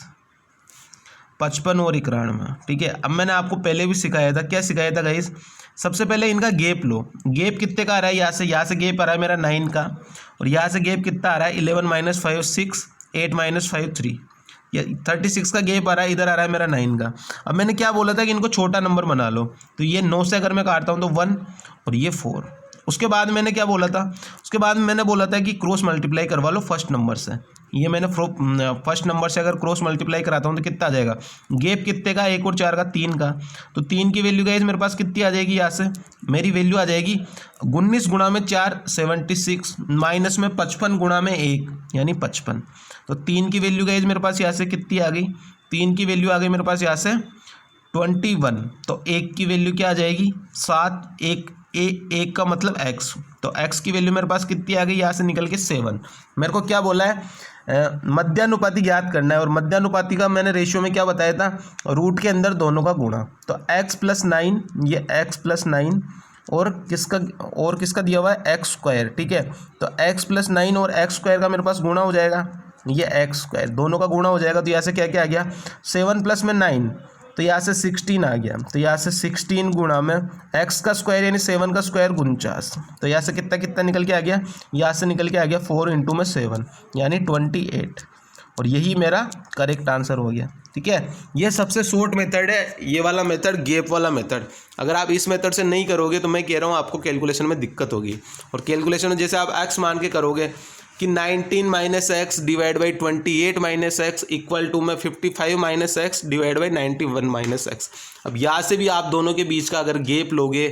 55 और 91। ठीक है, अब मैंने आपको पहले भी सिखाया था, क्या सिखाया था गाइस, सबसे पहले इनका गैप लो। गैप कितने का आ रहा है, यहाँ से गैप आ रहा है मेरा 9 का, और यहाँ से गैप कितना आ रहा है 11 माइनस 5 6 8 माइनस 5 3, या 36 का गैप आ रहा है, इधर आ रहा है मेरा 9 का। अब मैंने क्या बोला था कि इनको छोटा नंबर बना लो, तो ये 9 से अगर मैं काटता हूँ तो 1 और ये 4। उसके बाद मैंने क्या बोला था, उसके बाद मैंने बोला था कि क्रॉस मल्टीप्लाई करवा लो फर्स्ट नंबर से। ये मैंने फर्स्ट नंबर से अगर क्रॉस मल्टीप्लाई कराता हूँ तो कितना आ जाएगा, गैप कितने का, 1 और 4 का, 3 का। तो 3 की वैल्यू गाइस मेरे पास कितनी आ जाएगी, यहाँ से मेरी वैल्यू आ जाएगी 19 गुणा में 4 76 माइनस में 55 गुणा में 1 यानी 55। तो 3 की वैल्यू गाइस मेरे पास यहाँ से कितनी आ गई, 3 की वैल्यू आ गई मेरे पास यहाँ से 21। तो 1 की वैल्यू क्या आ जाएगी 7, 1 का मतलब x, तो x की वैल्यू मेरे पास कितनी आ गई, यहाँ से निकल के 7। मेरे को क्या बोला है, मध्यानुपाती ज्ञात करना है, और मध्यानुपाती का मैंने रेशियो में क्या बताया था, रूट के अंदर दोनों का गुणा। तो x प्लस 9, ये x प्लस 9 और किसका दिया हुआ है x स्क्वायर। ठीक है, तो x प्लस 9 और x स्क्वायर का मेरे पास गुणा हो जाएगा, ये x स्क्वायर दोनों का गुणा हो जाएगा। तो यहाँ से क्या क्या आ गया, 7 प्लस में 9, तो यहाँ से 16 आ गया। तो यहाँ से 16 गुणा में x का स्क्वायर यानी 7 का स्क्वायर 49। तो यहाँ से कितना कितना निकल के आ गया, यहाँ से निकल के आ गया 4 इंटू में 7 यानी 28, और यही मेरा करेक्ट आंसर हो गया। ठीक है, ये सबसे शॉर्ट मेथड है, ये वाला मेथड, गैप वाला मेथड। अगर आप इस मेथड से नहीं करोगे तो मैं कह रहा हूँ आपको कैलकुलेशन में दिक्कत होगी। और कैलकुलेशन में जैसे आप x मान के करोगे कि 19 minus X divide by 28 minus X equal to में 55 minus X divide by 91 minus X. अब यहाँ से भी आप दोनों के बीच का अगर गैप लोगे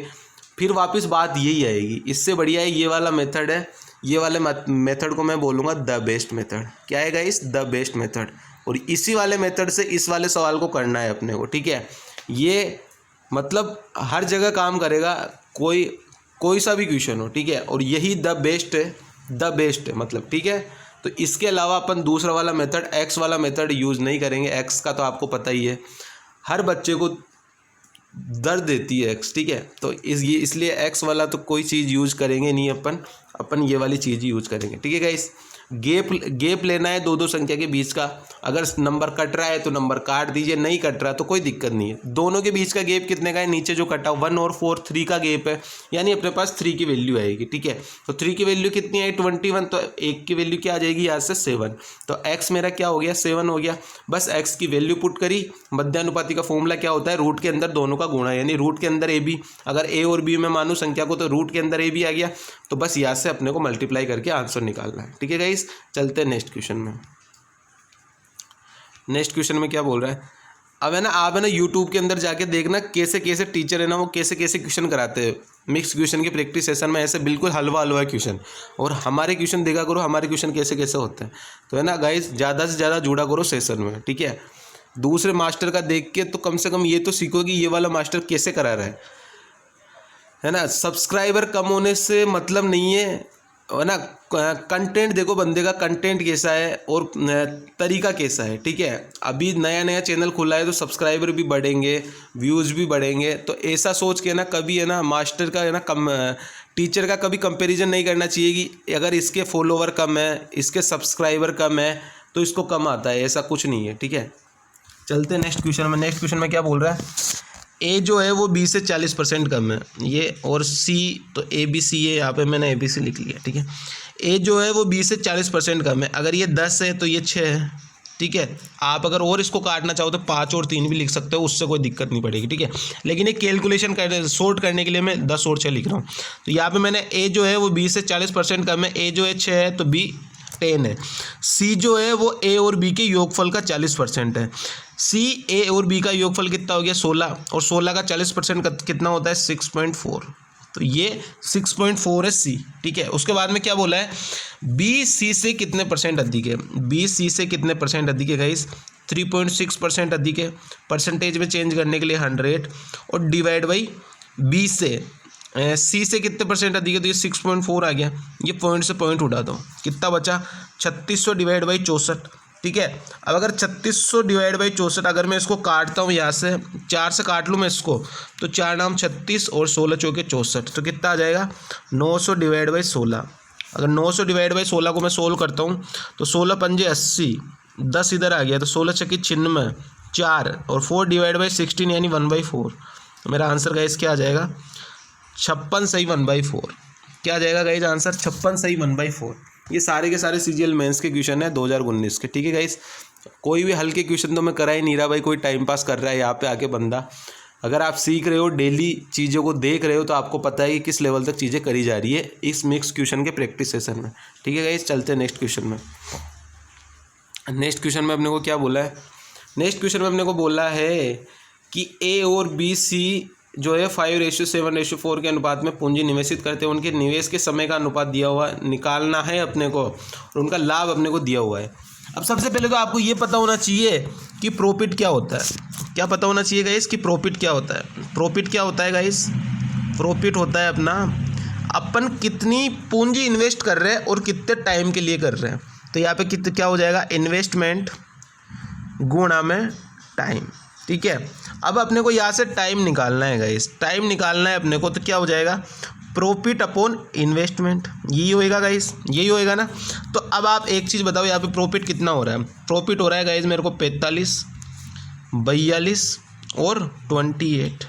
फिर वापस बात यही आएगी। इससे बढ़िया है ये वाला मेथड है, ये वाले मेथड को मैं बोलूँगा द बेस्ट मेथड। क्या है गाइस, द बेस्ट मेथड। और इसी वाले मेथड से इस वाले सवाल को करना है अपने को। ठीक है, ये मतलब हर जगह काम करेगा, कोई सा भी क्वेश्चन हो। ठीक है, और यही द बेस्ट है, द बेस्ट है मतलब। ठीक है, तो इसके अलावा अपन दूसरा वाला मेथड एक्स वाला मेथड यूज़ नहीं करेंगे। एक्स का तो आपको पता ही है, हर बच्चे को दर्द देती है एक्स, ठीक है। तो इसलिए एक्स वाला तो कोई चीज़ यूज़ करेंगे नहीं अपन ये वाली चीज़ यूज़ करेंगे, ठीक है गाइस। गैप लेना है दो संख्या के बीच का। अगर नंबर कट रहा है तो नंबर काट दीजिए, नहीं कट रहा तो कोई दिक्कत नहीं है। दोनों के बीच का गैप कितने का है, नीचे जो कटा 1 और 4 3 का गैप है, यानी अपने पास 3 की वैल्यू आएगी, ठीक है। तो 3 की वैल्यू कितनी आई 21, तो 1 की वैल्यू क्या आ जाएगी यहाँ से 7। तो x मेरा क्या हो गया 7 हो गया। बस x की वैल्यू पुट करी। मध्यानुपाती का फॉर्मूला क्या होता है, रूट के अंदर दोनों का गुणा, यानी रूट के अंदर a b। अगर a और b में मानूं संख्या को तो रूट के अंदर a b आ गया। तो बस यहाँ से अपने को मल्टीप्लाई करके आंसर निकालना है, ठीक है गाइस। चलते हैं नेक्स्ट क्वेश्चन में। नेक्स्ट क्वेश्चन में क्या बोल रहा है, अब है ना आप है ना यूट्यूब के अंदर जाके देखना कैसे कैसे टीचर है ना वो कैसे कैसे क्वेश्चन कराते हैं। मिक्स क्वेश्चन के प्रैक्टिस सेशन में ऐसे बिल्कुल हलवा क्वेश्चन, और हमारे क्वेश्चन देखा करो, हमारे क्वेश्चन कैसे कैसे होते हैं। तो है ना गाइस ज़्यादा से ज़्यादा जुड़ा करो सेशन में, ठीक है। दूसरे मास्टर का देख के तो कम से कम ये तो सीखो कि ये वाला मास्टर कैसे करा रहा है ना। सब्सक्राइबर कम होने से मतलब नहीं है ना, कंटेंट देखो बंदे का कंटेंट कैसा है और तरीका कैसा है, ठीक है। अभी नया नया चैनल खुला है तो सब्सक्राइबर भी बढ़ेंगे, व्यूज़ भी बढ़ेंगे। तो ऐसा सोच के ना कभी है ना मास्टर का है ना टीचर का कभी कंपैरिजन नहीं करना चाहिए कि अगर इसके फॉलोवर कम है, इसके सब्सक्राइबर कम है तो इसको कम आता है, ऐसा कुछ नहीं है, ठीक है। चलते हैं नेक्स्ट क्वेश्चन में। नेक्स्ट क्वेश्चन में क्या बोल रहा है, ए जो है वो बी से 40% कम है ये, और सी तो ए बी सी है, यहाँ पे मैंने ए बी सी लिख लिया, ठीक है। ए जो है वो बी से 40% कम है। अगर ये 10 है तो ये 6 है, ठीक है। आप अगर और इसको काटना चाहो तो 5 और 3 भी लिख सकते हो, उससे कोई दिक्कत नहीं पड़ेगी, ठीक है। लेकिन ये कैलकुलेशन कर सॉर्ट करने के लिए मैं 10 और 6 लिख रहा हूँ। तो यहाँ पे मैंने ए जो है वो बी से 40% कम है, ए जो है 6 है तो बी 10 है। सी जो है वो ए और बी के योगफल का 40% है। सी ए और बी का योगफल कितना हो गया 16, और 16 का 40% कितना होता है 6.4। तो ये 6.4 है सी, ठीक है। उसके बाद में क्या बोला है, बी सी से कितने परसेंट अधिक है। बी सी से कितने परसेंट अधिक है गाइस, 3.6% अधिक है। परसेंटेज में चेंज करने के लिए 100 और डिवाइड बाई बी से सी से कितने परसेंट अधिक है, तो ये 6.4 आ गया। ये पॉइंट से पॉइंट उठा दो, कितना बचा 3600 डिवाइड बाई 64, ठीक है। अब अगर 3600 डिवाइड बाई 64 अगर मैं इसको काटता हूँ यहाँ से 4 से काट लूँ मैं इसको, तो 4 नाम 36 और 16 चौके 64, तो कितना आ जाएगा 900 डिवाइड बाई 16। अगर 900 डिवाइड बाई 16 को मैं सोल्व करता हूँ तो 16 पंजे 80, 10 इधर आ गया, तो 16 छक्के 96, 4 और 4 डिवाइड बाई 16 यानी 1/4। तो मेरा आंसर गाइस क्या आ जाएगा 56 सही 1/4। क्या आ जाएगा गाइस आंसर 56 सही 1/4। ये सारे के सारे सीजीएल मेंस के क्वेश्चन है 2019 के, ठीक है गाइस। कोई भी हल्के क्वेश्चन तो मैं करा ही नहीं रहा भाई, कोई टाइम पास कर रहा है यहाँ पे आके बंदा। अगर आप सीख रहे हो, डेली चीज़ों को देख रहे हो, तो आपको पता है कि किस लेवल तक चीज़ें करी जा रही है इस मिक्स क्वेश्चन के प्रैक्टिस सेशन में, ठीक है गाइस। चलते हैं नेक्स्ट क्वेश्चन में। नेक्स्ट क्वेश्चन में अपने को क्या बोला है, नेक्स्ट क्वेश्चन में अपने को बोला है कि ए और बी सी जो है 5:7:4 के अनुपात में पूंजी निवेशित करते हैं, उनके निवेश के समय का अनुपात दिया हुआ निकालना है अपने को, और उनका लाभ अपने को दिया हुआ है। अब सबसे पहले तो आपको ये पता होना चाहिए कि प्रॉफिट क्या होता है। क्या पता होना चाहिए गाइस कि प्रॉफिट क्या होता है। प्रॉफिट क्या होता है गाइस, प्रॉफिट होता है अपना अपन कितनी पूंजी इन्वेस्ट कर रहे हैं और कितने टाइम के लिए कर रहे हैं। तो यहाँ पे कितने क्या हो जाएगा, इन्वेस्टमेंट गुणा में टाइम, ठीक है। अब अपने को यहाँ से टाइम निकालना है गाइस, टाइम निकालना है अपने को, तो क्या हो जाएगा प्रॉफिट अपॉन इन्वेस्टमेंट, यही होएगा गाइस, यही होएगा ना। तो अब आप एक चीज़ बताओ यहाँ पे प्रॉफिट कितना हो रहा है। प्रॉफिट हो रहा है गाइस मेरे को 45, 42 और 28,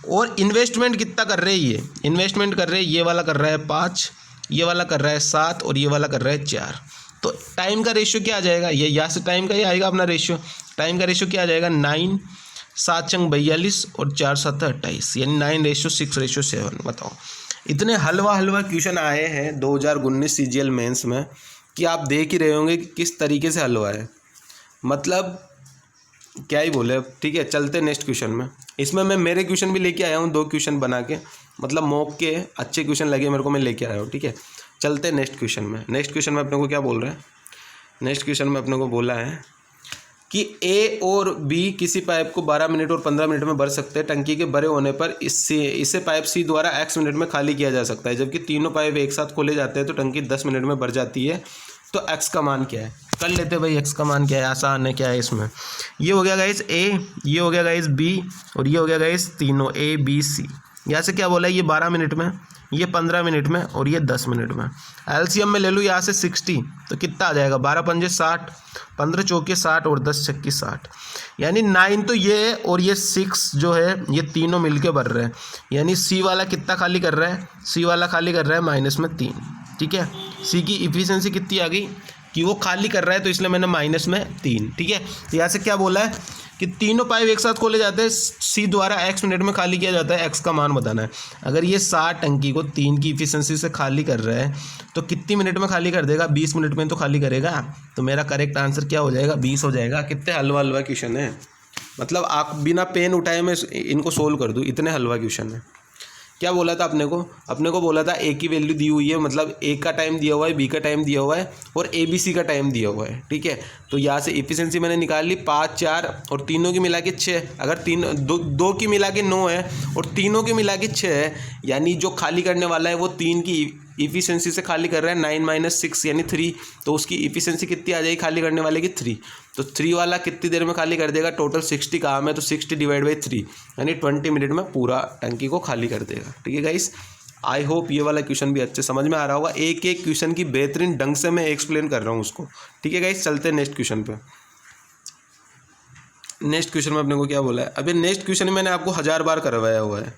और इन्वेस्टमेंट कितना कर रहे हैं ये, इन्वेस्टमेंट कर रहे हैं ये वाला कर रहा है 5, ये वाला कर रहा है 7 और ये वाला कर रहा है 4। तो टाइम का रेशियो क्या आ जाएगा, ये यहाँ से टाइम का ही आएगा अपना रेशियो। टाइम का रेशियो क्या आ जाएगा 9, 7 चंग 42 और 4 7 28, यानी 9:6:7। बताओ, इतने हलवा क्वेश्चन आए हैं 2019 सीजीएल मेंस में कि आप देख ही रहे होंगे कि किस तरीके से हलवा है, मतलब क्या ही बोले। ठीक है, चलते नेक्स्ट क्वेश्चन में। इसमें मैं मेरे क्वेश्चन भी लेके आया हूँ, 2 क्वेश्चन बना के, मतलब मॉक के अच्छे क्वेश्चन लगे मेरे को, मैं लेके आया हूँ। ठीक है, चलते नेक्स्ट क्वेश्चन में। नेक्स्ट क्वेश्चन में अपने को क्या बोल रहा है, नेक्स्ट क्वेश्चन में अपने को बोला है कि ए और बी किसी पाइप को 12 मिनट और 15 मिनट में भर सकते हैं। टंकी के भरे होने पर इसे पाइप सी द्वारा x मिनट में खाली किया जा सकता है। जबकि तीनों पाइप एक साथ खोले जाते हैं तो टंकी 10 मिनट में भर जाती है। तो एक्स का मान क्या है, कर लेते भाई। एक्स का मान क्या है, आसान है। क्या है इसमें, ये हो गया गाइस ए, ये हो गया गाइस बी, और ये हो गया गाइस तीनों ए बी सी। यहाँ से क्या बोला है, ये 12 मिनट में, ये 15 मिनट में, और ये 10 मिनट में। एलसीएम में ले लूँ यहाँ से 60, तो कितना आ जाएगा, 12 पंजे 60, 15 चौके 60 और 10 छक्के 60, यानी 9 तो ये है और ये 6 जो है ये तीनों मिलके भर रहे हैं। यानी सी वाला कितना खाली कर रहा है, सी वाला खाली कर रहा है -3। ठीक है, सी की इफिशिएंसी कितनी आ गई कि वो खाली कर रहा है, तो इसलिए मैंने -3। ठीक है, तो यहाँ से क्या बोला है कि तीनों पाइप एक साथ खोले जाते हैं, सी द्वारा x मिनट में खाली किया जाता है, x का मान बताना है। अगर ये 60 टंकी को 3 की इफिशिएंसी से खाली कर रहा है तो कितनी मिनट में खाली कर देगा, 20 मिनट में तो खाली करेगा। तो मेरा करेक्ट आंसर क्या हो जाएगा, 20 हो जाएगा। कितने हलवा क्वेश्चन है, मतलब आप बिना पेन उठाए मैं इनको सोल्व कर दूँ, इतने हलवा क्वेश्चन है। क्या बोला था अपने को बोला था ए की वैल्यू दी हुई है, मतलब ए का टाइम दिया हुआ है, बी का टाइम दिया हुआ है और ए बी सी का टाइम दिया हुआ है। ठीक है, तो यहाँ से इफिशिएंसी मैंने निकाल ली 5 4 और तीनों की मिला के 6। अगर दो की मिला के 9 है और तीनों की मिला के 6 है, यानी जो खाली करने वाला है वो 3 की इफिशिएंसी से खाली कर रहा है, 9 - 6 यानी 3, तो उसकी इफिशिएंसी कितनी आ जाएगी खाली करने वाले की 3। तो 3 वाला कितनी देर में खाली कर देगा, टोटल 60 काम है तो 60 / 3 यानी 20 मिनट में पूरा टंकी को खाली कर देगा। ठीक है गाइस, आई होप ये वाला क्वेश्चन भी अच्छे समझ में आ रहा होगा। एक एक क्वेश्चन की बेहतरीन ढंग से मैं एक्सप्लेन कर रहा हूँ उसको। ठीक है गाइस, चलते हैं नेक्स्ट क्वेश्चन पे। नेक्स्ट क्वेश्चन में अपने को क्या बोला है, अभी नेक्स्ट क्वेश्चन मैंने आपको 1000 बार करवाया हुआ है।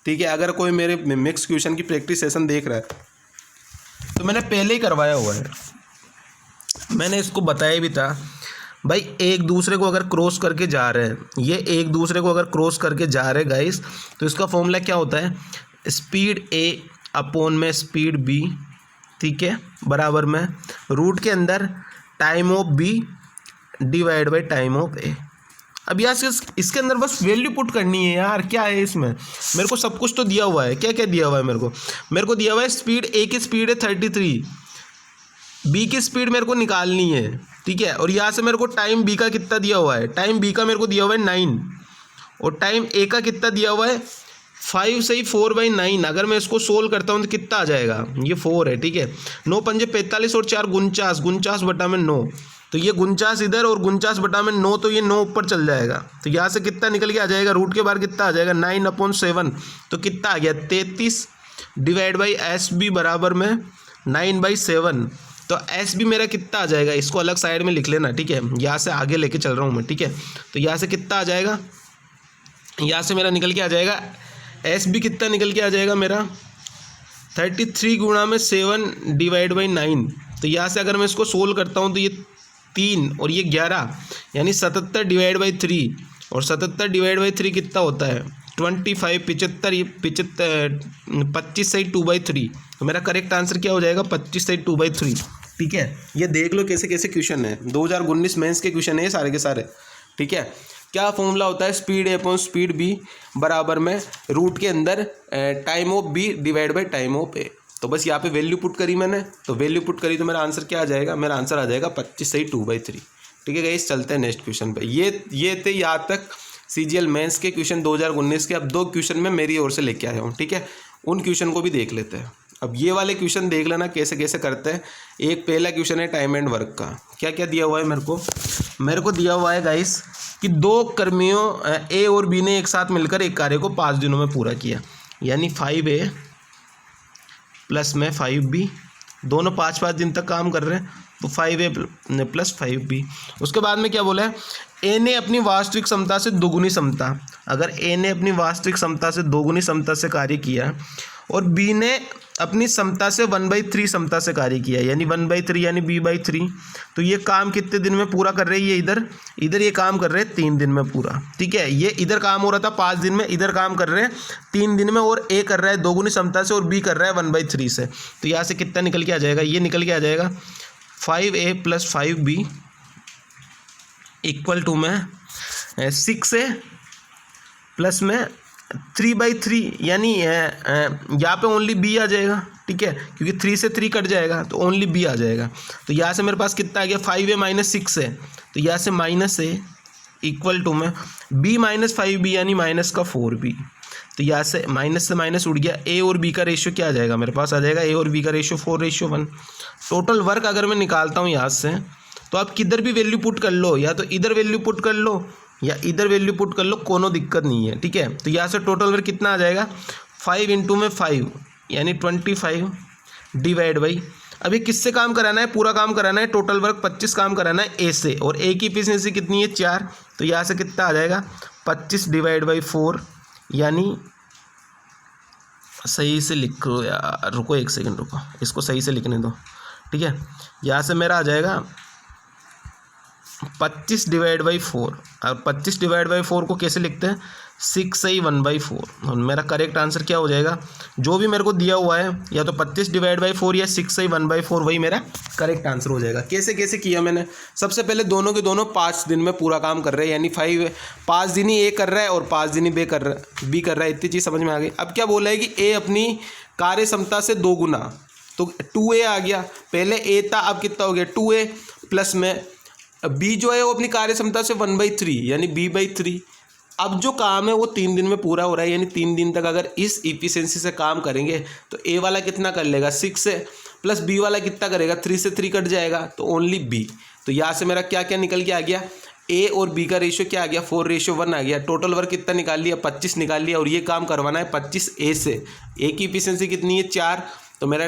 ठीक है, अगर कोई मेरे मिक्स क्वेश्चन की प्रैक्टिस सेशन देख रहा है तो मैंने पहले ही करवाया हुआ है, मैंने इसको बताया भी था भाई। एक दूसरे को अगर क्रॉस करके जा रहे हैं, ये एक दूसरे को अगर क्रॉस करके जा रहे हैं गाइस, तो इसका फॉर्मूला क्या होता है, स्पीड ए अपॉन में स्पीड बी, ठीक है, बराबर में रूट के अंदर time of B divide by time of A. अब यहाँ से इसके अंदर बस वैल्यू पुट करनी है यार। क्या है इसमें, मेरे को सब कुछ तो दिया हुआ है। क्या क्या दिया हुआ है मेरे को दिया हुआ है स्पीड ए की स्पीड है 33, बी की स्पीड मेरे को निकालनी है। ठीक है, और यहाँ से मेरे को टाइम बी का कितना दिया हुआ है, टाइम बी का मेरे को दिया हुआ है 9 और टाइम ए का कितना दिया हुआ है 5 से ही 4/9। अगर मैं इसको सोल्व करता हूँ तो कितना आ जाएगा, ये 4 है। ठीक है, 9 पंजे 45 और 4 49, 49 बटा में 9, तो ये 49 इधर और 49 बटा में 9, तो ये 9 ऊपर चल जाएगा। तो यहाँ से कितना निकल के आ जाएगा, रूट के बाहर कितना आ जाएगा 9/7, तो कितना आ गया 33 डिवाइड बाई एस बी बराबर में 9/7। तो एस बी मेरा कितना आ जाएगा, इसको अलग साइड में लिख लेना। ठीक है, यहाँ से आगे लेके चल रहा हूँ मैं। ठीक है, तो यहाँ से कितना आ जाएगा, यहाँ से मेरा निकल के आ जाएगा एस बी कितना निकल के आ जाएगा मेरा 33 गुणा में 7 डिवाइड बाई 9। तो यहाँ से अगर मैं इसको सोल्व करता हूँ तो ये 3 और ये 11 यानी 77 डिवाइड बाई 3, और 77 डिवाइड बाई 3 कितना होता है 25, 75, ये 25 से 2/3। तो मेरा करेक्ट आंसर क्या हो जाएगा 25 से 2/3। ठीक है, ये देख लो कैसे कैसे क्वेश्चन है, 2019 मेंस के क्वेश्चन है ये सारे के सारे। ठीक है, क्या फॉर्मूला होता है, speed A upon speed B बराबर में रूट के अंदर time of B divide by time of A. तो बस यहाँ पे वैल्यू पुट करी मैंने, तो वैल्यू पुट करी तो मेरा आंसर क्या आ जाएगा, मेरा आंसर आ जाएगा 25 से 2/3। ठीक है गाइस, चलते हैं नेक्स्ट क्वेश्चन पे। ये थे यहाँ तक CGL मेंस के क्वेश्चन 2019 के। अब 2 क्वेश्चन में मेरी ओर से लेके आया हूँ। ठीक है, उन क्वेश्चन को भी देख लेते हैं। अब ये वाले क्वेश्चन देख लेना कैसे कैसे करते हैं। एक पहला क्वेश्चन है टाइम एंड वर्क का। क्या क्या दिया हुआ है मेरे को दिया हुआ है गाइस कि 2 कर्मियों ए और बी ने एक साथ मिलकर एक कार्य को 5 दिनों में पूरा किया, यानी 5A प्लस में 5B, दोनों 5-5 दिन तक काम कर रहे हैं, तो 5A प्लस 5B। उसके बाद में क्या बोला है, ए ने अपनी वास्तविक क्षमता से दोगुनी क्षमता, अगर ए ने अपनी वास्तविक क्षमता से दोगुनी क्षमता से कार्य किया और बी ने अपनी क्षमता से 1/3 क्षमता से कार्य किया, यानी 1/3 यानी B/3, तो ये काम कितने दिन में पूरा कर रहे हैं, ये इधर ये काम कर रहे हैं 3 दिन में पूरा। ठीक है, ये इधर काम हो रहा था 5 दिन में, इधर काम कर रहे हैं 3 दिन में, और ए कर रहा है दोगुनी क्षमता से और बी कर रहा है 1/3 से। तो यहाँ से कितना निकल के आ जाएगा, ये निकल के आ जाएगा 5A plus 5B equal to में 6A प्लस में 3/3, यानी यहाँ पे ओनली बी आ जाएगा। ठीक है, क्योंकि 3 से 3 कट जाएगा तो ओनली बी आ जाएगा। तो यहाँ से मेरे पास कितना आ गया 5A माइनस 6A, तो यहाँ से -A इक्वल टू में B - 5B यानी -4B। तो यहाँ से माइनस उड़ गया। ए और बी का रेशियो क्या आ जाएगा मेरे पास, आ जाएगा ए और बी का रेशियो 4:1। टोटल वर्क अगर मैं निकालता हूँ यहाँ से, तो आप किधर भी वैल्यू पुट कर लो, या तो इधर वैल्यू पुट कर लो या इधर वैल्यू पुट कर लो, कोनो दिक्कत नहीं है, ठीक है। तो यहाँ से टोटल वर्क कितना आ जाएगा, 5 × 5 यानी 25 डिवाइड बाई, अभी किससे काम कराना है, पूरा काम कराना है, टोटल वर्क 25 काम कराना है ए से, और ए की एफिशिएंसी कितनी है 4, तो यहाँ से कितना आ जाएगा 25 डिवाइड बाई 4, यानी सही से लिखो यार, रुको 1 सेकंड रुको, इसको सही से लिखने दो, ठीक है। यहाँ से मेरा आ जाएगा 25 डिवाइड बाई 4, और 25 डिवाइड बाई 4 को कैसे लिखते हैं, 6/1/4। और मेरा करेक्ट आंसर क्या हो जाएगा, जो भी मेरे को दिया हुआ है, या तो 25 डिवाइड बाई 4 या 6/1/4, वही मेरा करेक्ट आंसर हो जाएगा। कैसे कैसे किया मैंने, सबसे पहले दोनों के दोनों 5 दिन में पूरा काम कर रहे हैं, यानी 5 दिन ही ए कर रहा है और 5 दिन ही बी कर रहा है, इतनी चीज़ समझ में आ गई। अब क्या बोला है कि ए अपनी कार्य क्षमता से 2 गुना, तो 2A आ गया, पहले ए था, अब कितना हो गया 2A, प्लस में बी जो है वो अपनी कार्य क्षमता से 1/3 यानी B/3। अब जो काम है वो 3 दिन में पूरा हो रहा है, यानी 3 दिन तक अगर इस इफिशिएंसी से काम करेंगे तो ए वाला कितना कर लेगा 6 से, प्लस बी वाला कितना करेगा 3 से 3 कट जाएगा, तो ओनली बी। तो यहाँ से मेरा क्या क्या निकल के आ गया, ए और बी का रेशियो क्या आ गया 4:1 आ गया। टोटल वर्क कितना निकाल लिया 25 निकाल लिया, और ये काम करवाना है 25 ए से। ए की इफिशिएंसी कितनी है 4, तो मेरा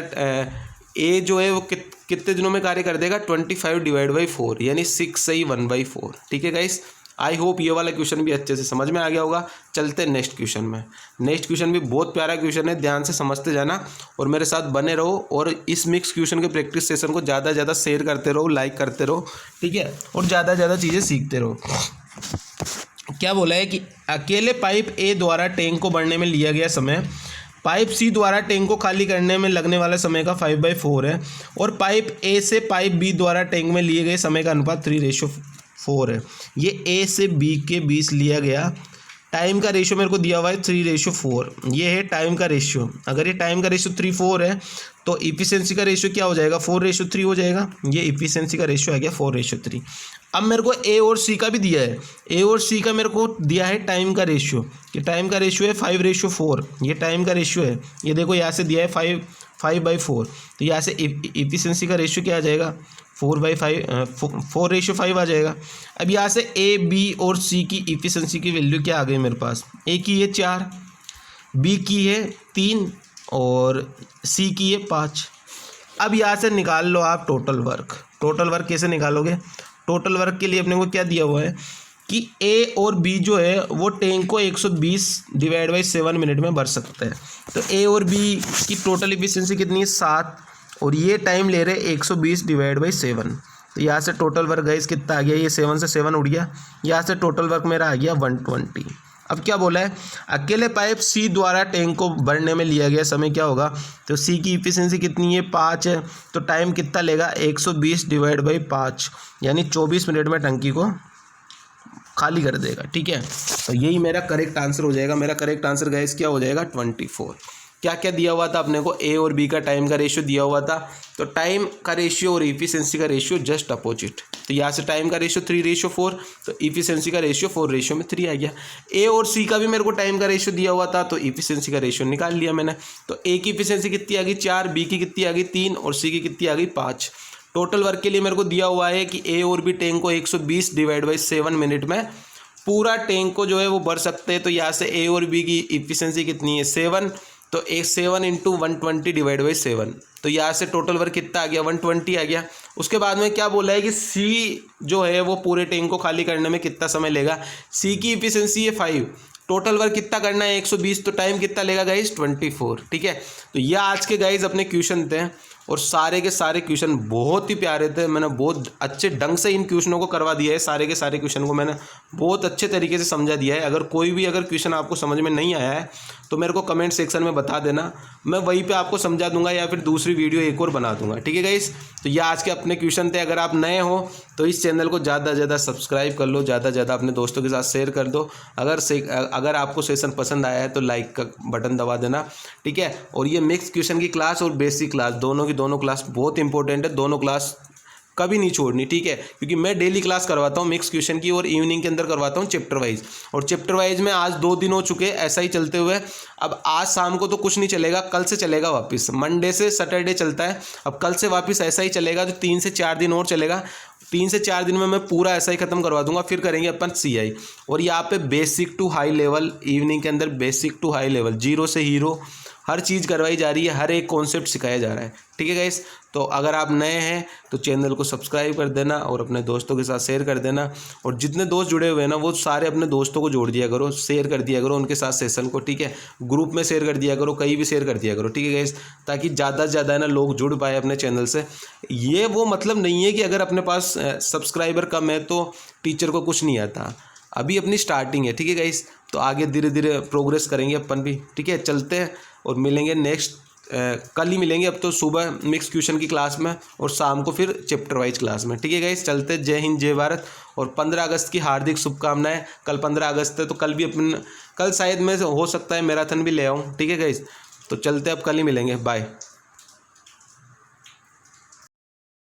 ए जो है वो कितने दिनों में कार्य कर देगा 25 डिवाइड बाई 4 यानी 6/1/4। ठीक है गाइस, आई होप ये वाला क्वेश्चन भी अच्छे से समझ में आ गया होगा। चलते हैं नेक्स्ट क्वेश्चन में। नेक्स्ट क्वेश्चन भी बहुत प्यारा क्वेश्चन है, ध्यान से समझते जाना और मेरे साथ बने रहो, और इस मिक्स क्वेश्चन के प्रैक्टिस सेशन को ज़्यादा से ज़्यादा शेयर करते रहो, लाइक करते रहो, ठीक है, और ज़्यादा से ज़्यादा चीज़ें सीखते रहो। क्या बोला है कि अकेले पाइप ए द्वारा टैंक को भरने में लिया गया समय पाइप सी द्वारा टैंक को खाली करने में लगने वाले समय का 5/4 है, और पाइप ए से पाइप बी द्वारा टैंक में लिए गए समय का अनुपात 3:4 है। ये ए से बी के बीच लिया गया टाइम का रेशियो मेरे को दिया हुआ है 3:4। ये है टाइम का रेशियो। अगर ये टाइम का रेशियो 3:4 है तो इफिशिएंसी का रेशियो क्या हो जाएगा 4:3 हो जाएगा। ये इफिशिएंसी का रेशियो आ गया 4:3। अब मेरे को ए और सी का भी दिया है, ए और सी का मेरे को दिया है टाइम का रेशियो, कि टाइम का रेशियो है 5:4। ये टाइम का रेशियो है, ये देखो यहाँ से दिया है 5/4, तो यहाँ से इफिशिएंसी का रेशियो क्या आ जाएगा 4:5 आ जाएगा। अब यहाँ से ए बी और सी की इफिशिएंसी की वैल्यू क्या आ गई मेरे पास, ए की है 4, बी की है 3 और सी की है 5। अब यहाँ से निकाल लो आप टोटल वर्क। टोटल वर्क कैसे निकालोगे, टोटल वर्क के लिए अपने को क्या दिया हुआ है कि ए और बी जो है वो टैंक को 120 डिवाइड बाई 7 मिनट में भर सकते हैं। तो ए और बी की टोटल इफिशिएंसी कितनी है 7, और ये टाइम ले रहे 120 डिवाइड बाई 7। तो यहाँ से टोटल वर्क गाइस कितना आ गया, ये 7 से 7 उड़ गया, यहाँ से टोटल वर्क मेरा आ गया 120। अब क्या बोला है, अकेले पाइप सी द्वारा टैंक को भरने में लिया गया समय क्या होगा, तो सी की इफिशिएंसी कितनी है 5 है, तो टाइम कितना लेगा 120 डिवाइड बाई 5 यानी 24 मिनट में टंकी को खाली कर देगा। ठीक है, तो यही मेरा करेक्ट आंसर हो जाएगा। मेरा करेक्ट आंसर गाइस क्या हो जाएगा 24। क्या क्या दिया हुआ था अपने को, ए और बी का टाइम का रेशियो दिया हुआ था, तो टाइम का रेशियो और इफिशिएंसी का रेशियो जस्ट अपोजिट। तो यहाँ से टाइम का रेशियो 3:4, तो इफिशिएंसी का रेशियो 4:3 आ गया। ए और सी का भी मेरे को टाइम का रेशियो दिया हुआ था, तो इफिशिएंसी का रेशियो निकाल लिया मैंने। तो ए की इफिशिएंसी कितनी आ गई 4, बी की कितनी आ गई 3 और सी की कितनी आ गई 5। टोटल वर्क के लिए मेरे को दिया हुआ है कि ए और बी टैंक को 120 डिवाइड बाई 7 मिनट में पूरा टैंक को जो है वो भर सकते हैं। तो यहाँ से ए और बी की इफिशिएंसी कितनी है 7, तो 7 × 120 डिवाइड बाई 7, तो यहाँ से टोटल वर्क कितना आ गया 120 आ गया। उसके बाद में क्या बोला है कि सी जो है वो पूरे टैंक को खाली करने में कितना समय लेगा, सी की इफिशिएंसी है 5, टोटल वर्क कितना करना है 120, तो टाइम कितना लेगा गाइज 24। ठीक है, तो ये आज के गाइज अपने क्वेश्चन थे, और सारे के सारे क्वेश्चन बहुत ही प्यारे थे। मैंने बहुत अच्छे ढंग से इन क्वेश्चनों को करवा दिया है, सारे के सारे क्वेश्चन को मैंने बहुत अच्छे तरीके से समझा दिया है। अगर कोई भी अगर क्वेश्चन आपको समझ में नहीं आया है तो मेरे को कमेंट सेक्शन में बता देना, मैं वहीं पे आपको समझा दूंगा या फिर दूसरी वीडियो एक और बना दूंगा। ठीक है गाइस, तो ये आज के अपने क्वेश्चन थे। अगर आप नए हो तो इस चैनल को ज़्यादा से ज़्यादा सब्सक्राइब कर लो, ज़्यादा से ज़्यादा अपने दोस्तों के साथ शेयर कर दो। अगर आपको सेशन पसंद आया है तो लाइक का बटन दबा देना। ठीक है, और ये मिक्स क्वेश्चन की क्लास और बेसिक क्लास दोनों की दोनों क्लास बहुत इंपॉर्टेंट है। दोनों क्लास कभी नहीं छोड़नी, ठीक है, क्योंकि मैं डेली क्लास करवाता हूँ मिक्स क्वेश्चन की और इवनिंग के अंदर करवाता हूँ चैप्टर वाइज। और चैप्टर वाइज में आज 2 दिन हो चुके ऐसा ही चलते हुए। अब आज शाम को तो कुछ नहीं चलेगा, कल से चलेगा वापस, मंडे से सैटरडे चलता है, अब कल से वापस ऐसा ही चलेगा, तो 3 से 4 दिन और चलेगा। 3 से 4 दिन में मैं पूरा ऐसा ही खत्म करवा दूंगा, फिर करेंगे अपन CI। और यहाँ पे basic to high level, evening के अंदर basic to high level, zero से हीरो हर चीज़ करवाई जा रही है, हर एक कॉन्सेप्ट सिखाया जा रहा है, ठीक है गाइस। तो अगर आप नए हैं तो चैनल को सब्सक्राइब कर देना और अपने दोस्तों के साथ शेयर कर देना। और जितने दोस्त जुड़े हुए हैं ना, वो सारे अपने दोस्तों को जोड़ दिया करो, शेयर कर दिया करो उनके साथ सेशन को, ठीक है, ग्रुप में शेयर कर दिया करो, कहीं भी शेयर कर दिया करो, ठीक है गाइस, ताकि ज़्यादा से ज़्यादा है ना लोग जुड़ पाए अपने चैनल से। ये वो मतलब नहीं है कि अगर अपने पास सब्सक्राइबर कम है तो टीचर को कुछ नहीं आता, अभी अपनी स्टार्टिंग है, ठीक है गाइस। तो आगे धीरे धीरे प्रोग्रेस करेंगे अपन भी, ठीक है। चलते हैं और मिलेंगे नेक्स्ट कल ही मिलेंगे। अब तो सुबह मिक्स क्वेश्चन की क्लास में और शाम को फिर चैप्टर वाइज क्लास में, ठीक है गाइस। चलते, जय हिंद जय भारत। और 15 अगस्त की हार्दिक शुभकामनाएं। कल 15 अगस्त है तो कल भी अपन, कल शायद मैं हो सकता है मैराथन भी ले आऊँ, ठीक है गाइस। तो चलते, अब कल ही मिलेंगे, बाय।